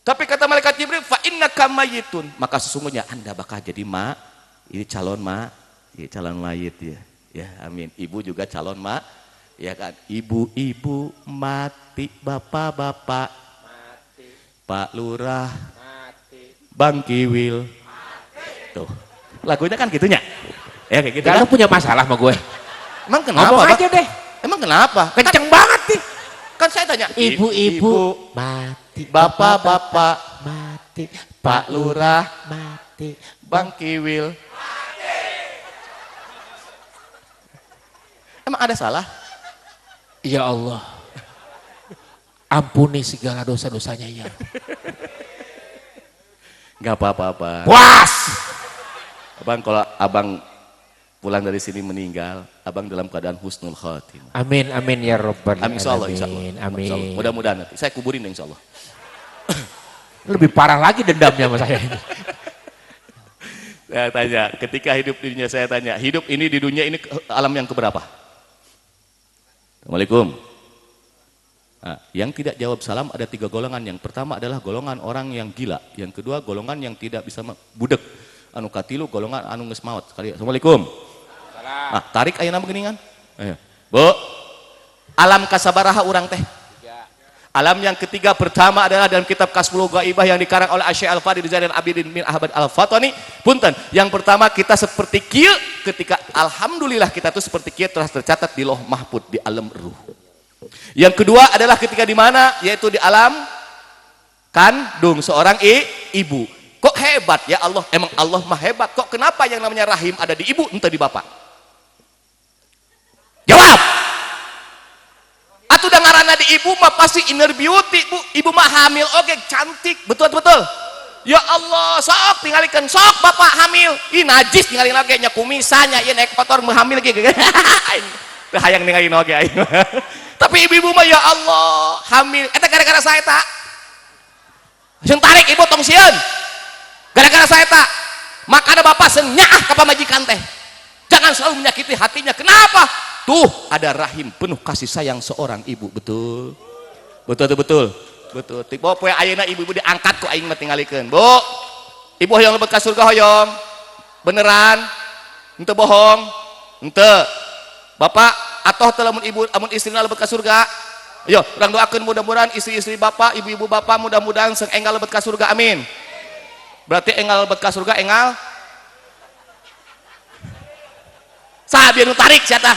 Speaker 3: Tapi kata malaikat Jibril, fa innaka mayyitun, maka sesungguhnya Anda bakal jadi ini calon mayit ya. Ya, amin. Ibu juga calon ya kan. Ibu-ibu mati, bapak-bapak mati. Pak Lurah mati. Bang Kiwil mati. Tuh. Lagunya kan gitunya. Ya kayak gitu.
Speaker 1: Gak punya masalah sama gue.
Speaker 3: Emang kenapa?
Speaker 1: Ngomong aja deh.
Speaker 3: Emang kenapa?
Speaker 1: Kenceng banget nih.
Speaker 3: Kan saya tanya,
Speaker 1: ibu-ibu mati,
Speaker 3: bapak-bapak
Speaker 1: mati,
Speaker 3: Pak Lurah
Speaker 1: mati,
Speaker 3: Bang Kiwil mati. Emang ada salah?
Speaker 1: Ya Allah. Ampuni segala dosa-dosanya ya Rob.
Speaker 3: Nggak apa-apa.
Speaker 1: Puas.
Speaker 3: Abang, kalau abang pulang dari sini meninggal, abang dalam keadaan husnul khotimah.
Speaker 1: Amin amin ya Rabbal
Speaker 3: Amin, insya Allah, insya Allah.
Speaker 1: alamin.
Speaker 3: Insya Allah.
Speaker 1: Amin.
Speaker 3: Mudah-mudahan nanti saya kuburin insya Allah.
Speaker 1: Lebih parah lagi dendamnya sama saya ini.
Speaker 3: Saya tanya, ketika hidup di dunia, saya tanya, hidup ini di dunia ini alam yang keberapa? Assalamualaikum. Nah, yang tidak jawab salam ada 3 golongan. Yang pertama adalah golongan orang yang gila. Yang kedua golongan yang tidak bisa budek. Anu katilu golongan anu geus maot. Sekali. Assalamualaikum. Nah, tarik ayeuna geuningan. Ayo. Bu. Alam kasabaraha urang teh? Alam yang ketiga pertama adalah dalam kitab Kasbul Ghaibah yang dikarang oleh Asy Al-Fadil Zainal Abidin bin Ahmad Al-Fatani. Punten, yang pertama kita seperti kieu ketika alhamdulillah kita tuh seperti kieu telah tercatat di Lauh Mahfuz di alam ruh. Yang kedua adalah ketika di mana? Yaitu di alam kandung seorang ibu. Kok hebat ya Allah? Emang Allah mah hebat. Kok kenapa yang namanya rahim ada di ibu entah di bapak? Jawab. Atuh da ngaranna di ibu mah pasti inner beauty, Bu. Ibu mah hamil oke cantik, betul-betul. Ya Allah, sok tingalikeun sok bapak hamil. Ih najis tingalin oge nya kumisanya ieu naik motor mah hamil ge. Teu hayang ningalin oge aing. Tapi ibu-ibu mah ya Allah, hamil. Eta gara-gara saya tak. Seun tarik ibu tong sieun. Gara-gara saya tak. Makana bapak seun nyaah ka pamajikan teh. Jangan selalu menyakiti hatinya. Kenapa? Tuh ada rahim penuh kasih sayang seorang ibu. Betul. Betul. Tiba poe ayeuna ibu-ibu diangkat ku aing mah tingalikeun. Bu, ibu hoyong lebet ka surga hoyong. Beneran? Henteu bohong? Henteu. Bapak atoh teh lamun ibu amun istrina lebet ka surga. Ayo, urang doakeun mudah-mudahan istri-istri bapak, ibu-ibu bapak mudah-mudahan seung enggal lebet ka surga. Amin. Berarti enggal lebet ka surga enggal saha biar nu tarik sia tah.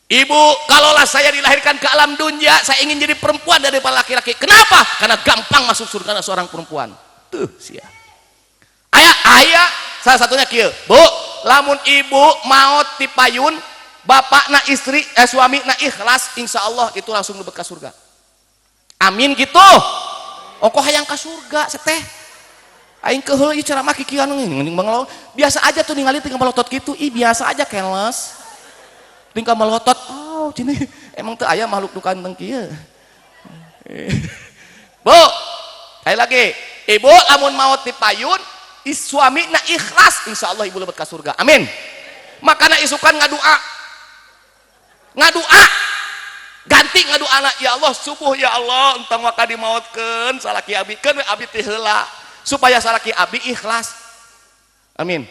Speaker 3: Ibu, kalaulah saya dilahirkan ke alam dunia, saya ingin jadi perempuan daripada laki-laki. Kenapa? Karena gampang masuk surga seorang perempuan. Tuh sia. Ayah, salah satunya kieu. Bu, lamun ibu maot ti payun, bapakna istri, suamina ikhlas, insya Allah itu langsung lebet ka surga. Amin gitu. Ongko hayang ka surga, seteh. Aing keheul ieu ceramah kikieu anu biasa aja tuh ningali tinggal melotot gitu. Ih biasa aja keles. Tinggal melotot. Oh, cini emang tuh aya makhluk nu kanteng kieu. Bu, sekali lagi. Ibu lamun maot ti payun, suamina ikhlas, insya Allah ibu lebet ka surga. Amin. Makana isukan ngadua. Ganti ngadu anak, ya Allah subuh ya Allah entang waka dimautkeun salaki abi keun abi teh heula supaya salaki abi ikhlas. Amin.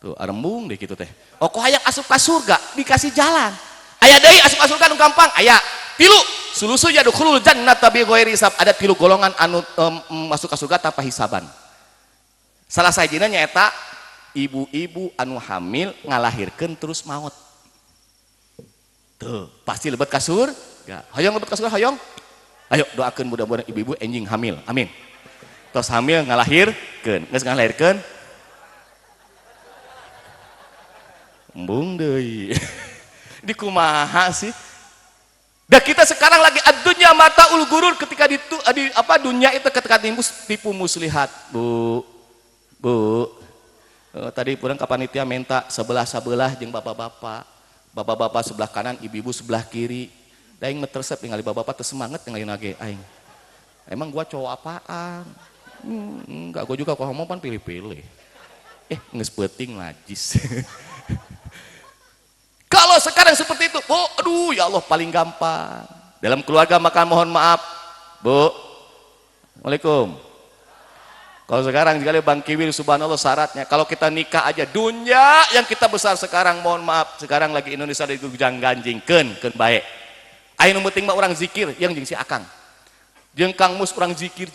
Speaker 3: Tuh arembung deh gitu teh. Oh kok hayang asup ka surga dikasih jalan. Aya deui asup ka surga nu gampang. Aya 3 sulusu yadkhulul jannata bi ghairi hisab. Ada 3 golongan anu masuk ka surga tanpa hisaban. Salah sajina nyaeta ibu-ibu anu hamil ngalahirkeun terus maot. Tuh, pasti lebet ka surga. Hayang lebet ka surga, hayang. Ayo doakeun mudah-mudahan ibu-ibu enjing hamil. Amin. Tos hamil ngalahirkeun, geus ngalahirkeun. Embung deui. Di kumaha sih? Dan kita sekarang lagi ad-dunya mataul gurur ketika di dunia itu ketika tipu muslihat. Bu. Tadi pulang ka panitia minta sebelah-sebelah jeung bapak-bapak. Bapak-bapak sebelah kanan, ibu-ibu sebelah kiri. Da aing mah tersep ningali bapak-bapak teu semangat ningali nage aing. Emang gua cowok apaan? Enggak, gua juga kalau ngomong pan pilih-pilih. Geus peuting najis. Kalau sekarang seperti itu, Bu, aduh ya Allah paling gampang. Dalam keluarga maka mohon maaf, Bu. Waalaikumsalam. Kalau sekarang sekali Bang Kiwil subhanallah syaratnya kalau kita nikah aja dunia yang kita besar sekarang mohon maaf sekarang lagi Indonesia dari gujang ganjingkeun keun bae. Aya nu penting mah urang zikir yang jeung si Akang. Jeung Kang Mus urang zikir.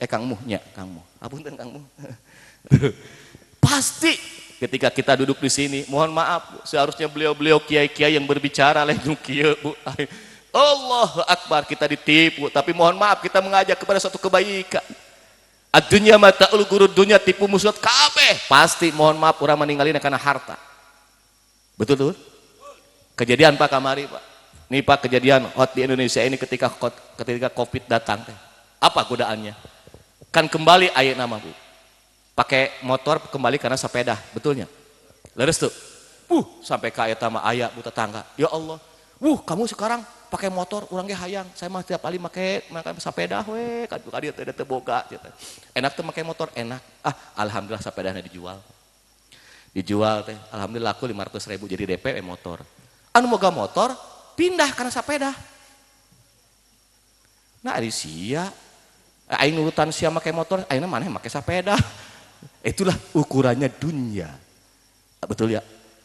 Speaker 3: Kang Muh nya, Kang Muh. Apunten Kang Muh. Pasti ketika kita duduk di sini mohon maaf seharusnya beliau-beliau kiai-kiai yang berbicara leh nu kieu Bu. Allahu Akbar kita ditipu tapi mohon maaf kita mengajak kepada suatu kebaikan. Ad-dunya mataul gurur, dunia tipu muslihat kabeh. Pasti mohon maaf urang meninggalina karena harta. Betul? Kejadian Pak kamari Pak. Nih Pak kejadian hot di Indonesia ini ketika Covid datang. Apa godaannya? Kan kembali ayat nama Bu. Pakai motor kembali karena sepeda, betulnya. Leres tuh. Sampai ke ayat nama ayat Bu tetangga. Ya Allah. Kamu sekarang pakai motor orangnya hayang. Saya mah tiap kali pakai sepeda we kan dia teh teboga gitu. Enak tuh pakai motor enak. Alhamdulillah sepedanya dijual. Dijual teh. Alhamdulillah aku 500.000 jadi DP motor. Anu moga motor pindah karena sepeda. Nah ari sia aing nurutan sia make motor, ayeuna maneh make sepeda. Itulah ukurannya dunia. Betul ya?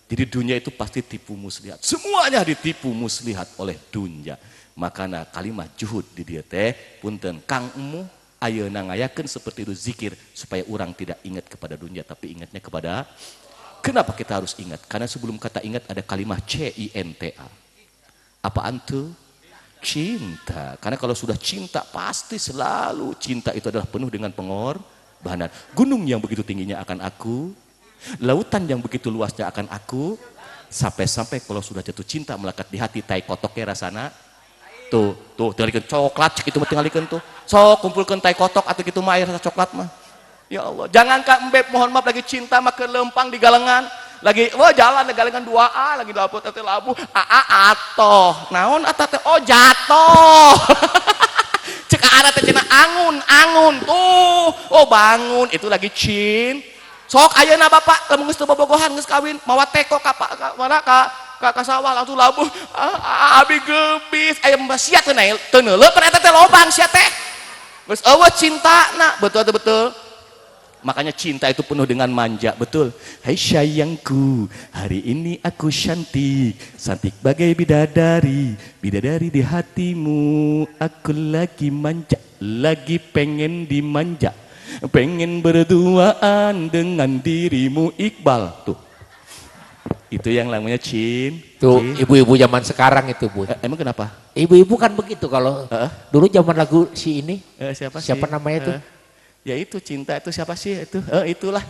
Speaker 3: Jadi dunia itu pasti tipu muslihat. Semuanya ditipu muslihat oleh dunia. Makanya kalimat juhud di dia teh punten kang emu ayeuna ngayakeun seperti itu zikir supaya orang tidak ingat kepada dunia tapi ingatnya kepada. Kenapa kita harus ingat? Karena sebelum kata ingat ada kalimat CINTA. Apaan tuh? Cinta. Karena kalau sudah cinta pasti selalu cinta itu adalah penuh dengan pengorbanan. Gunung yang begitu tingginya akan aku, lautan yang begitu luasnya akan aku, sampai-sampai kalau sudah jatuh cinta melekat di hati tai kotoknya rasana. Tuh tinggalikeun coklat cek itu mah tinggalikeun tuh. Sok kumpulkeun tai kotok atau gitu mah air rasa coklat mah. Ya Allah, jangan Kak Mbep mohon maaf lagi cinta mah ke lempang di galengan. Lagi jalan di galengan 2A lagi dapet teh labu atoh. Naon eta teh? Oh jatuh. Cek arah teh cenah angun tuh. Oh bangun itu lagi sok ayeuna Bapak lamun geus teu bobogohan geus kawin mawa teko ka mana ka sawah langsung labuh abi gebis aya mbah sia teh neuleut eta teh lobang sia teh. Geus eueuh cintana, betul. Makanya cinta itu penuh dengan manja, betul. Hai sayangku, hari ini aku cantik bagai bidadari di hatimu. Aku lagi manja, lagi pengen dimanja, pengen berduaan dengan dirimu. Iqbal tuh. Itu yang namanya
Speaker 1: Tuh ibu-ibu zaman sekarang itu Bu.
Speaker 3: Emang kenapa?
Speaker 1: Ibu-ibu kan begitu kalau dulu zaman lagu si ini. Siapa namanya tuh?
Speaker 3: Ya itu cinta itu siapa sih itu? Itulah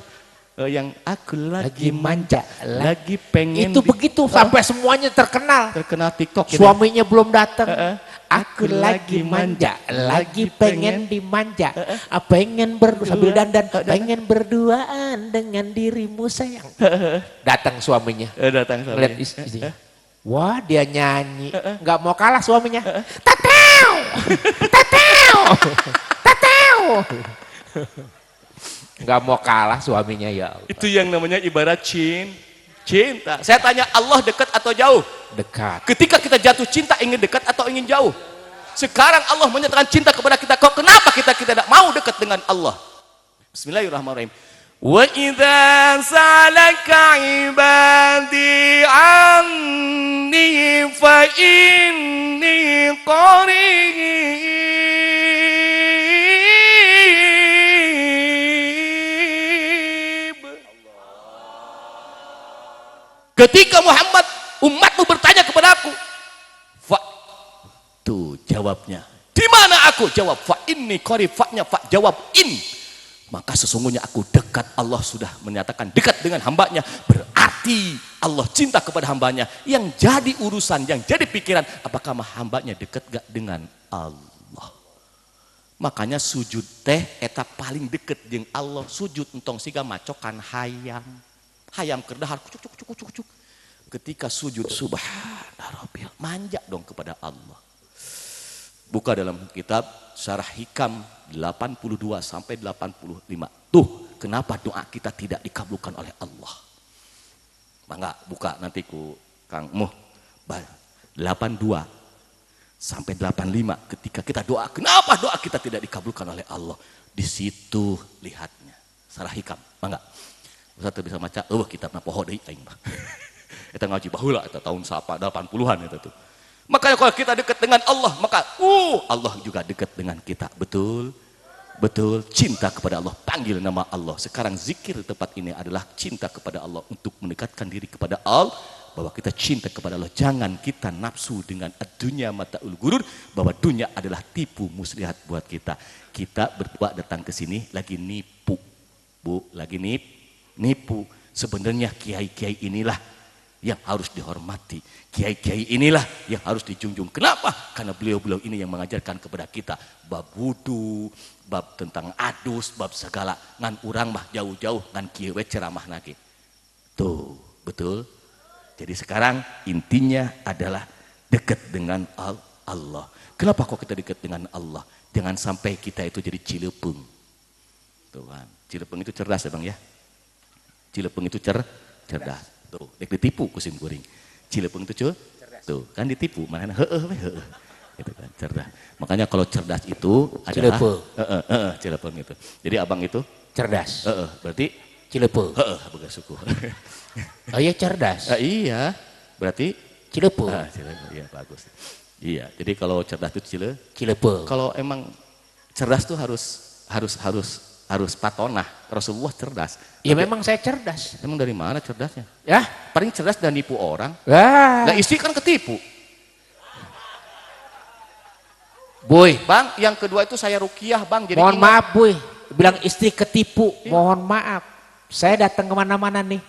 Speaker 3: yang aku lagi manja, lagi pengen.
Speaker 1: Itu begitu sampai semuanya terkenal.
Speaker 3: Terkenal TikTok.
Speaker 1: Suaminya belum datang. Aku lagi manja, lagi pengen dimanja. Pengen sambil dandan, pengen berduaan dengan dirimu sayang. Datang suaminya.
Speaker 3: Datang suaminya.
Speaker 1: Lihat istrinya. Wah dia nyanyi, nggak mau kalah suaminya. Tateo, tateo, tateo. Nggak mau kalah suaminya ya Allah.
Speaker 3: Itu yang namanya ibarat cinta. Saya tanya Allah dekat atau jauh?
Speaker 1: Dekat.
Speaker 3: Ketika kita jatuh cinta ingin dekat atau ingin jauh? Sekarang Allah menyatakan cinta kepada kita. Kok kenapa kita tidak mau dekat dengan Allah? Bismillahirrahmanirrahim. Wa idza salaka ibadi anni fa inni qarib. Ketika Muhammad umatmu bertanya kepada aku, fa tuh jawabnya. Di mana aku? Jawab fa inni qarib, fa-nya fa jawab in. Maka sesungguhnya aku dekat. Allah sudah menyatakan dekat dengan hambanya. Berarti Allah cinta kepada hambanya. Yang jadi urusan, yang jadi pikiran, apakah hambanya dekat gak dengan Allah? Makanya sujud teh eta paling deket jeung Allah. Sujud entong siga macokan hayam. Hayam kerdahar kucuk. Ketika sujud subhana rabbil manja dong kepada Allah. Buka dalam kitab Syarah Hikam 82 sampai 85. Tuh, kenapa doa kita tidak dikabulkan oleh Allah? Mangga buka nanti ku Kang Muh. 82 sampai 85 ketika kita doa, kenapa doa kita tidak dikabulkan oleh Allah? Di situ lihatnya. Syarah Hikam. Mangga. Satu bisa baca, kitabna poho deui aing mah. Eta ngaji baheula eta tahun 80-an eta tuh. Makanya kalau kita dekat dengan Allah, maka Allah juga dekat dengan kita. Betul? Betul, cinta kepada Allah, panggil nama Allah. Sekarang zikir di tempat ini adalah cinta kepada Allah untuk mendekatkan diri kepada Allah, bahwa kita cinta kepada Allah. Jangan kita nafsu dengan dunia mataul gurur, bahwa dunia adalah tipu muslihat buat kita. Kita berdua datang ke sini lagi nipu. Bu, lagi nipu. Sebenarnya kiai-kiai inilah yang harus dihormati. Kiai-kiai inilah yang harus dijunjung. Kenapa? Karena beliau-beliau ini yang mengajarkan kepada kita bab wudu, bab tentang adus, bab segala. Ngan urang mah jauh-jauh, ngan kieu we ceramah nage. Tuh, betul. Jadi sekarang intinya adalah dekat dengan Allah. Kenapa kok kita dekat dengan Allah? Jangan sampai kita itu jadi cilepeng. Tuh kan, cilepeng itu cerdas ya Bang ya. Cilepeng itu cerdas. Tuh, dek ditipu kusim guring. Cilepeng itu tuh kan ditipu, mana heeh. Gitu kan, cerdas. Makanya kalau cerdas itu adalah cilepeng itu. Jadi abang itu
Speaker 1: cerdas.
Speaker 3: Berarti
Speaker 1: cilepeng.
Speaker 3: Boga suku.
Speaker 1: Oh iya cerdas.
Speaker 3: Iya, berarti
Speaker 1: cilepeng.
Speaker 3: Cilepeng, iya bagus. Iya, jadi kalau cerdas itu
Speaker 1: cilepeng.
Speaker 3: Kalau emang cerdas tuh harus patonah. Rasulullah cerdas.
Speaker 1: Ya memang saya cerdas.
Speaker 3: Emang dari mana cerdasnya?
Speaker 1: Ya,
Speaker 3: Paling cerdas dan nipu orang.
Speaker 1: Nah,
Speaker 3: istri kan ketipu.
Speaker 1: Boy,
Speaker 3: Bang, yang kedua itu saya rukiah Bang. Jadi
Speaker 1: mohon maaf Boy, bilang istri ketipu. Mohon maaf, saya datang kemana-mana nih.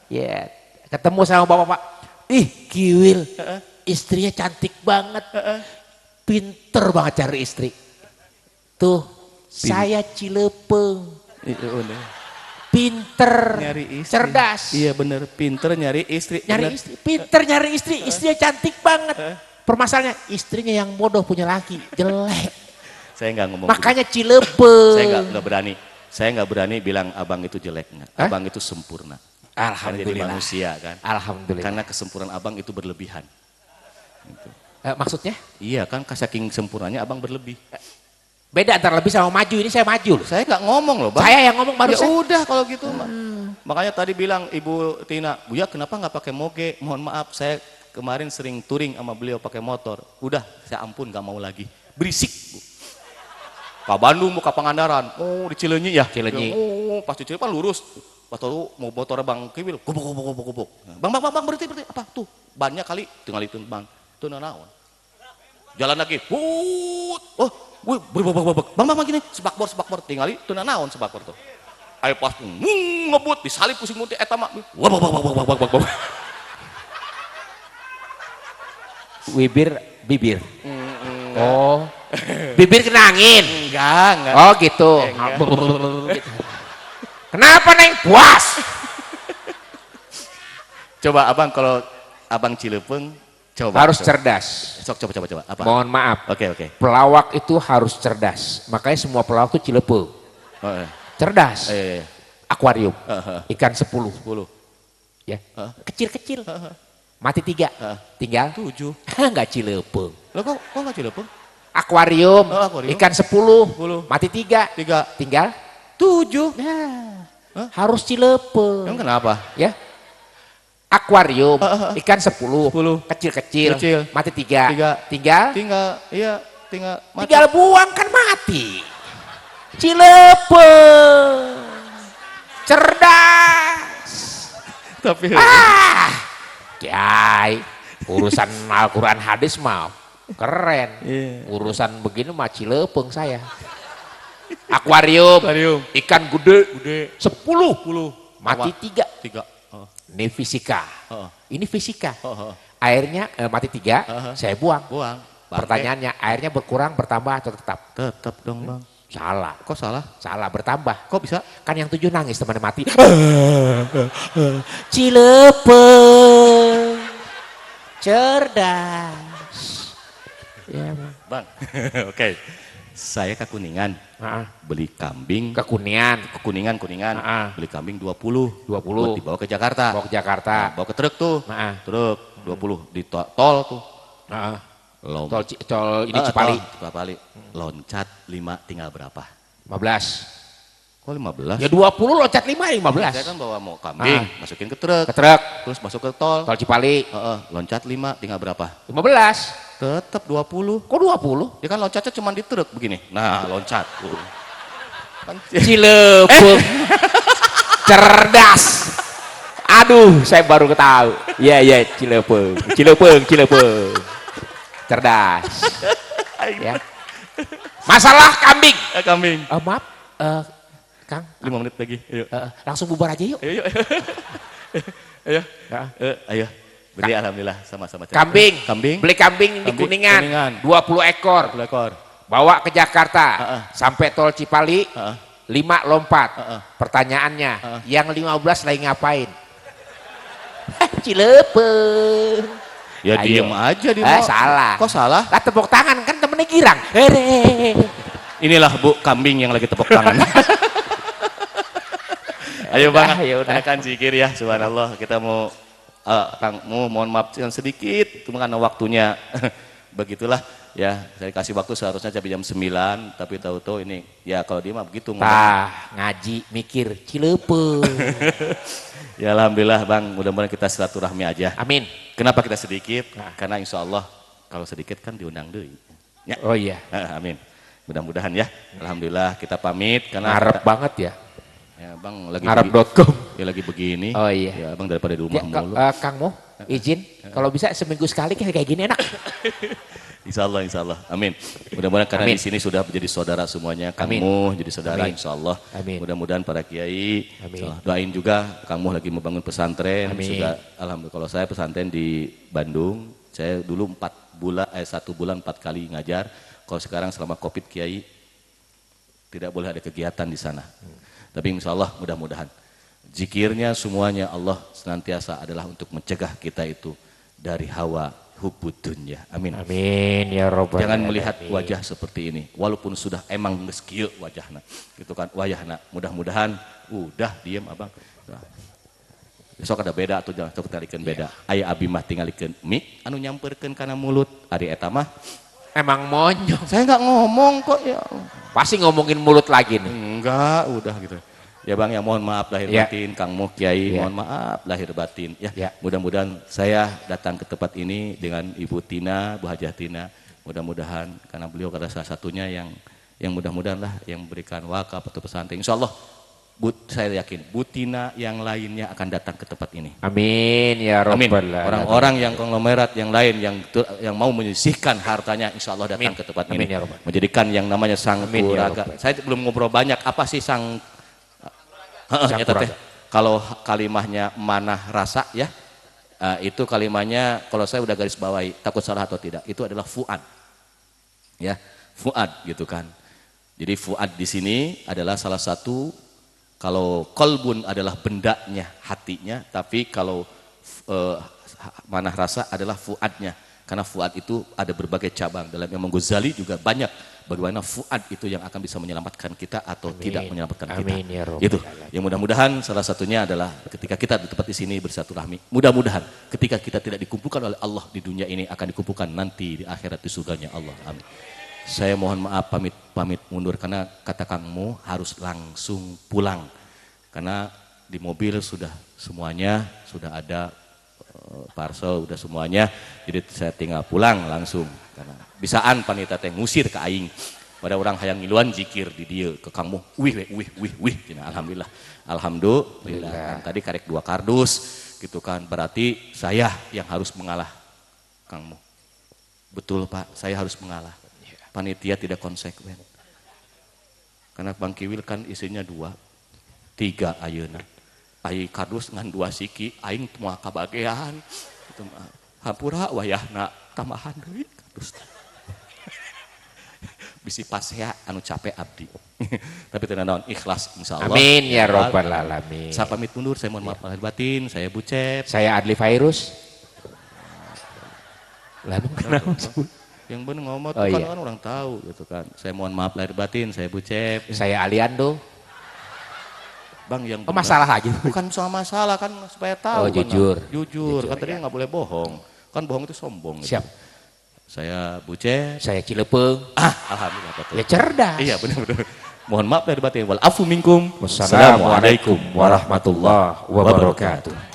Speaker 1: Ya, ketemu sama bapak-bapak. Ih, kiwil. Istrinya cantik banget, pinter banget cari istri. Tuh, saya cilepeng, pinter,
Speaker 3: nyari istri.
Speaker 1: cerdas.
Speaker 3: Iya bener, pinter nyari istri.
Speaker 1: Pinter nyari istri, istrinya cantik banget. Permasalahannya istrinya yang bodoh punya laki, jelek.
Speaker 3: Saya nggak ngomong.
Speaker 1: Makanya cilepeng.
Speaker 3: Saya nggak berani. Saya nggak berani bilang abang itu jelek. Abang itu sempurna.
Speaker 1: Alhamdulillah.
Speaker 3: Jadi manusia kan.
Speaker 1: Alhamdulillah.
Speaker 3: Karena kesempurnaan abang itu berlebihan. Gitu.
Speaker 1: Maksudnya?
Speaker 3: Iya kan, saking sempurnanya abang berlebih.
Speaker 1: Beda antara lebih sama maju. Ini saya maju loh.
Speaker 3: Saya nggak ngomong loh Bang.
Speaker 1: Saya yang ngomong baru.
Speaker 3: Ya udah kalau gitu Bang. Makanya tadi bilang Ibu Tina, Buya kenapa nggak pakai moge? Mohon maaf, saya kemarin sering touring sama beliau pakai motor. Udah, saya ampun nggak mau lagi. Berisik Bu. Ke Bandung, mau ke Pangandaran. Oh di Cileunyi ya?
Speaker 1: Cileunyi.
Speaker 3: Oh pas di Cileunyi kan lurus. Pas tahu mau motor Bang Kiwil, gobok. Bang berhenti. Apa tuh? Bannya kali, tinggal itu Bang. Itu naon. Jalan lagi. Oh, berbak. Bang gini, sebakbor tinggali itu naon sebakbor tuh. Ayo pas ngebut disalip pusing muntah eta mah. Wabak.
Speaker 1: Bibir. Oh. Bibir kena angin.
Speaker 3: Enggak.
Speaker 1: Oh gitu. Kenapa Neng? Puas.
Speaker 3: Coba Abang kalau Abang Cilepeng
Speaker 1: harus cerdas.
Speaker 3: Sok coba. Apa?
Speaker 1: Mohon maaf.
Speaker 3: Oke.
Speaker 1: Pelawak itu harus cerdas. Makanya semua pelawak itu cilepeng. Cerdas. Akuarium. Ikan 10. Ya. Kecil-kecil. Mati 3. Tinggal
Speaker 3: 7.
Speaker 1: Enggak cilepeng.
Speaker 3: Loh kok enggak Cilepeng?
Speaker 1: Akuarium. Ikan 10. Mati 3. Tinggal 7. Nah, harus cilepeng.
Speaker 3: Emang kenapa?
Speaker 1: Ya. Akuarium, ikan 10, kecil-kecil, mati 3, tinggal
Speaker 3: mati.
Speaker 1: Tinggal buang kan mati. Cilepeng, cerdas.
Speaker 3: Tapi
Speaker 1: Kiai, urusan Al-Quran hadis mah keren. Urusan begini mah cilepeng saya. Akuarium, ikan gede, 10, mati 3. Ini fisika. Ini fisika. Airnya mati 3, saya buang. Pertanyaannya, airnya berkurang, bertambah atau tetap?
Speaker 3: Tetap dong Bang.
Speaker 1: Salah.
Speaker 3: Kok salah?
Speaker 1: Salah, bertambah.
Speaker 3: Kok bisa?
Speaker 1: Kan yang 7 nangis temannya mati. Cilepeng. Cerdas. Ya,
Speaker 3: Bang. Oke. Saya ke Kuningan. Beli kambing.
Speaker 1: Ke Kuningan.
Speaker 3: Beli kambing 20. Buat dibawa ke Jakarta. Bawa ke truk tuh. Truk 20 di tol tuh.
Speaker 1: Tol ini Cipali.
Speaker 3: Loncat 5 tinggal berapa?
Speaker 1: 15.
Speaker 3: Kok 15?
Speaker 1: Ya 20 loncat 5 ya 15.
Speaker 3: Saya kan bawa mau kambing, masukin ke truk. Terus masuk ke tol.
Speaker 1: Tol Cipali.
Speaker 3: Loncat 5 tinggal berapa?
Speaker 1: 15.
Speaker 3: Tetap 20.
Speaker 1: Kok 20?
Speaker 3: Ya kan loncatnya cuma di truk begini. Nah, loncat.
Speaker 1: Cilepeng. Cerdas. Aduh, saya baru ketahui. Iya, Cilepeng. Cerdas. Ya. Masalah kambing.
Speaker 3: Kambing.
Speaker 1: Maaf, Kang.
Speaker 3: 5 menit lagi. Ayo.
Speaker 1: Langsung bubar aja yuk.
Speaker 3: Ayo. Beli alhamdulillah sama-sama.
Speaker 1: Kambing.
Speaker 3: Kambing.
Speaker 1: Beli kambing di Kuningan. 20 ekor.
Speaker 3: 20 ekor.
Speaker 1: Bawa ke Jakarta. Sampai tol Cipali. 5 lompat. Pertanyaannya, yang 15 lagi ngapain? Cilepeng.
Speaker 3: Ya
Speaker 1: Ayo.
Speaker 3: diem aja di mall.
Speaker 1: Salah.
Speaker 3: Kok salah?
Speaker 1: Lah tepuk tangan kan temennya girang.
Speaker 3: Inilah Bu kambing yang lagi tepuk tangan. Ayo Bang,
Speaker 1: ya
Speaker 3: kan zikir ya, subhanallah. Kita mau Kangmu mohon maaf yang sedikit, cuma karena waktunya begitulah ya. Saya kasih waktu seharusnya sampai jam 9, tapi tahu-tahu ini ya kalau dia mah begitu.
Speaker 1: Ngaji mikir Cilepeng.
Speaker 3: Ya alhamdulillah Bang, mudah-mudahan kita silaturahmi aja.
Speaker 1: Amin.
Speaker 3: Kenapa kita sedikit? Karena insya Allah kalau sedikit kan diundang deui. Ya.
Speaker 1: Oh iya.
Speaker 3: Amin. Mudah-mudahan ya. Alhamdulillah kita pamit karena
Speaker 1: ngarep banget ya.
Speaker 3: Ya Bang lagi
Speaker 1: ngarep.com.
Speaker 3: Ya lagi begini.
Speaker 1: Oh iya.
Speaker 3: Ya Bang daripada di rumah mulu.
Speaker 1: Kang Mo, izin kalau bisa seminggu sekali kayak gini enak.
Speaker 3: Insya Allah, amin. Mudah-mudahan karena di sini sudah menjadi saudara semuanya, Kangmu jadi saudara, insya Allah. Mudah-mudahan para kiai, doain juga Kangmu lagi membangun pesantren. Sudah, alhamdulillah. Kalau saya pesantren di Bandung, saya dulu 1 bulan 4 kali ngajar. Kalau sekarang selama Covid kiai tidak boleh ada kegiatan di sana. Tapi insya Allah mudah-mudahan zikirnya semuanya Allah senantiasa adalah untuk mencegah kita itu dari hawa hubbud dunya. Amin. Amin ya rabbal alamin. Jangan melihat wajah seperti ini walaupun sudah emang geus kieu wajahna. Gitu kan wajahna. Mudah-mudahan udah diem Abang. Besok ada beda atau jangan sok talikeun beda. Aya abi mah tingalikeun mik anu nyamperkeun kana mulut. Ari eta mah
Speaker 1: emang monyong.
Speaker 3: Saya enggak ngomong kok ya.
Speaker 1: Pasti ngomongin mulut lagi nih.
Speaker 3: Enggak, udah gitu. Ya Bang ya mohon maaf lahir batin, Kang Mo Kiai mohon maaf lahir batin ya. Mudah-mudahan saya datang ke tempat ini dengan Ibu Tina, Bu Hajah Tina. Mudah-mudahan karena beliau adalah salah satunya yang mudah-mudahan lah yang memberikan wakaf atau pesantren. Insyaallah saya yakin Bu Tina yang lainnya akan datang ke tempat ini. Amin ya rabbal alamin. Orang-orang yang konglomerat yang lain yang mau menyisihkan hartanya insyaallah datang ke tempat ini. Ya menjadikan yang namanya sang kuraga. Saya belum ngobrol banyak apa sih sang kalau kalimahnya manah rasa ya. Itu kalimahnya kalau saya udah garis bawahi takut salah atau tidak. Itu adalah fuad. Ya, fuad gitu kan. Jadi fuad di sini adalah salah satu. Kalau kolbun adalah bendanya, hatinya, tapi kalau manah rasa adalah fuadnya. Karena fuad itu ada berbagai cabang. Dalam Imam Ghazali juga banyak bagaimana fuad itu yang akan bisa menyelamatkan kita atau tidak menyelamatkan kita. Amin, ya Rabbal. Itu. Yang mudah-mudahan salah satunya adalah ketika kita di tempat di sini bersilaturahmi. Mudah-mudahan ketika kita tidak dikumpulkan oleh Allah di dunia ini akan dikumpulkan nanti di akhirat di surganya Allah. Amin. Saya mohon maaf pamit mundur karena kata Kangmu harus langsung pulang karena di mobil sudah semuanya sudah ada parcel udah semuanya jadi saya tinggal pulang langsung karena bisaan panitia teh ngusir ke aing pada orang hayang ngiluan zikir di dieu ke Kangmu wih cina alhamdulillah kan tadi karek 2 kardus gitu kan berarti saya yang harus mengalah Kangmu betul Pak saya harus mengalah. Panitia tidak konsekuen. Karena Bang Kiwil kan isinya 2, 3 ayeuna. Ai kardus ngan 2 siki, aing moal kabagean. Itu mah hampura wayahna tambahan deui kardus. Bisi pasea anu capek abdi. Tapi teu naon ikhlas insyaallah.
Speaker 1: Amin ya rabbal alamin.
Speaker 3: Saya pamit mundur, saya mohon maaf lahir batin, saya Bucep.
Speaker 1: Saya Adli Fairus. Lalu kenapa?
Speaker 3: Yang benar ngomong kan orang tahu gitu kan. Saya mohon maaf lahir batin, saya Bucep.
Speaker 1: Saya Aliando.
Speaker 3: Bang yang
Speaker 1: masalah lagi.
Speaker 3: Bukan soal masalah kan supaya tahu.
Speaker 1: Jujur.
Speaker 3: Jujur. Kan tadi nggak boleh bohong. Kan bohong itu sombong.
Speaker 1: Siap.
Speaker 3: Gitu. Saya Bucep.
Speaker 1: Saya Cilepeng.
Speaker 3: Alhamdulillah betul.
Speaker 1: Ya cerdas.
Speaker 3: Iya benar. Mohon maaf lahir batin. Wal afu minkum.
Speaker 1: Wassalamualaikum warahmatullahi wabarakatuh.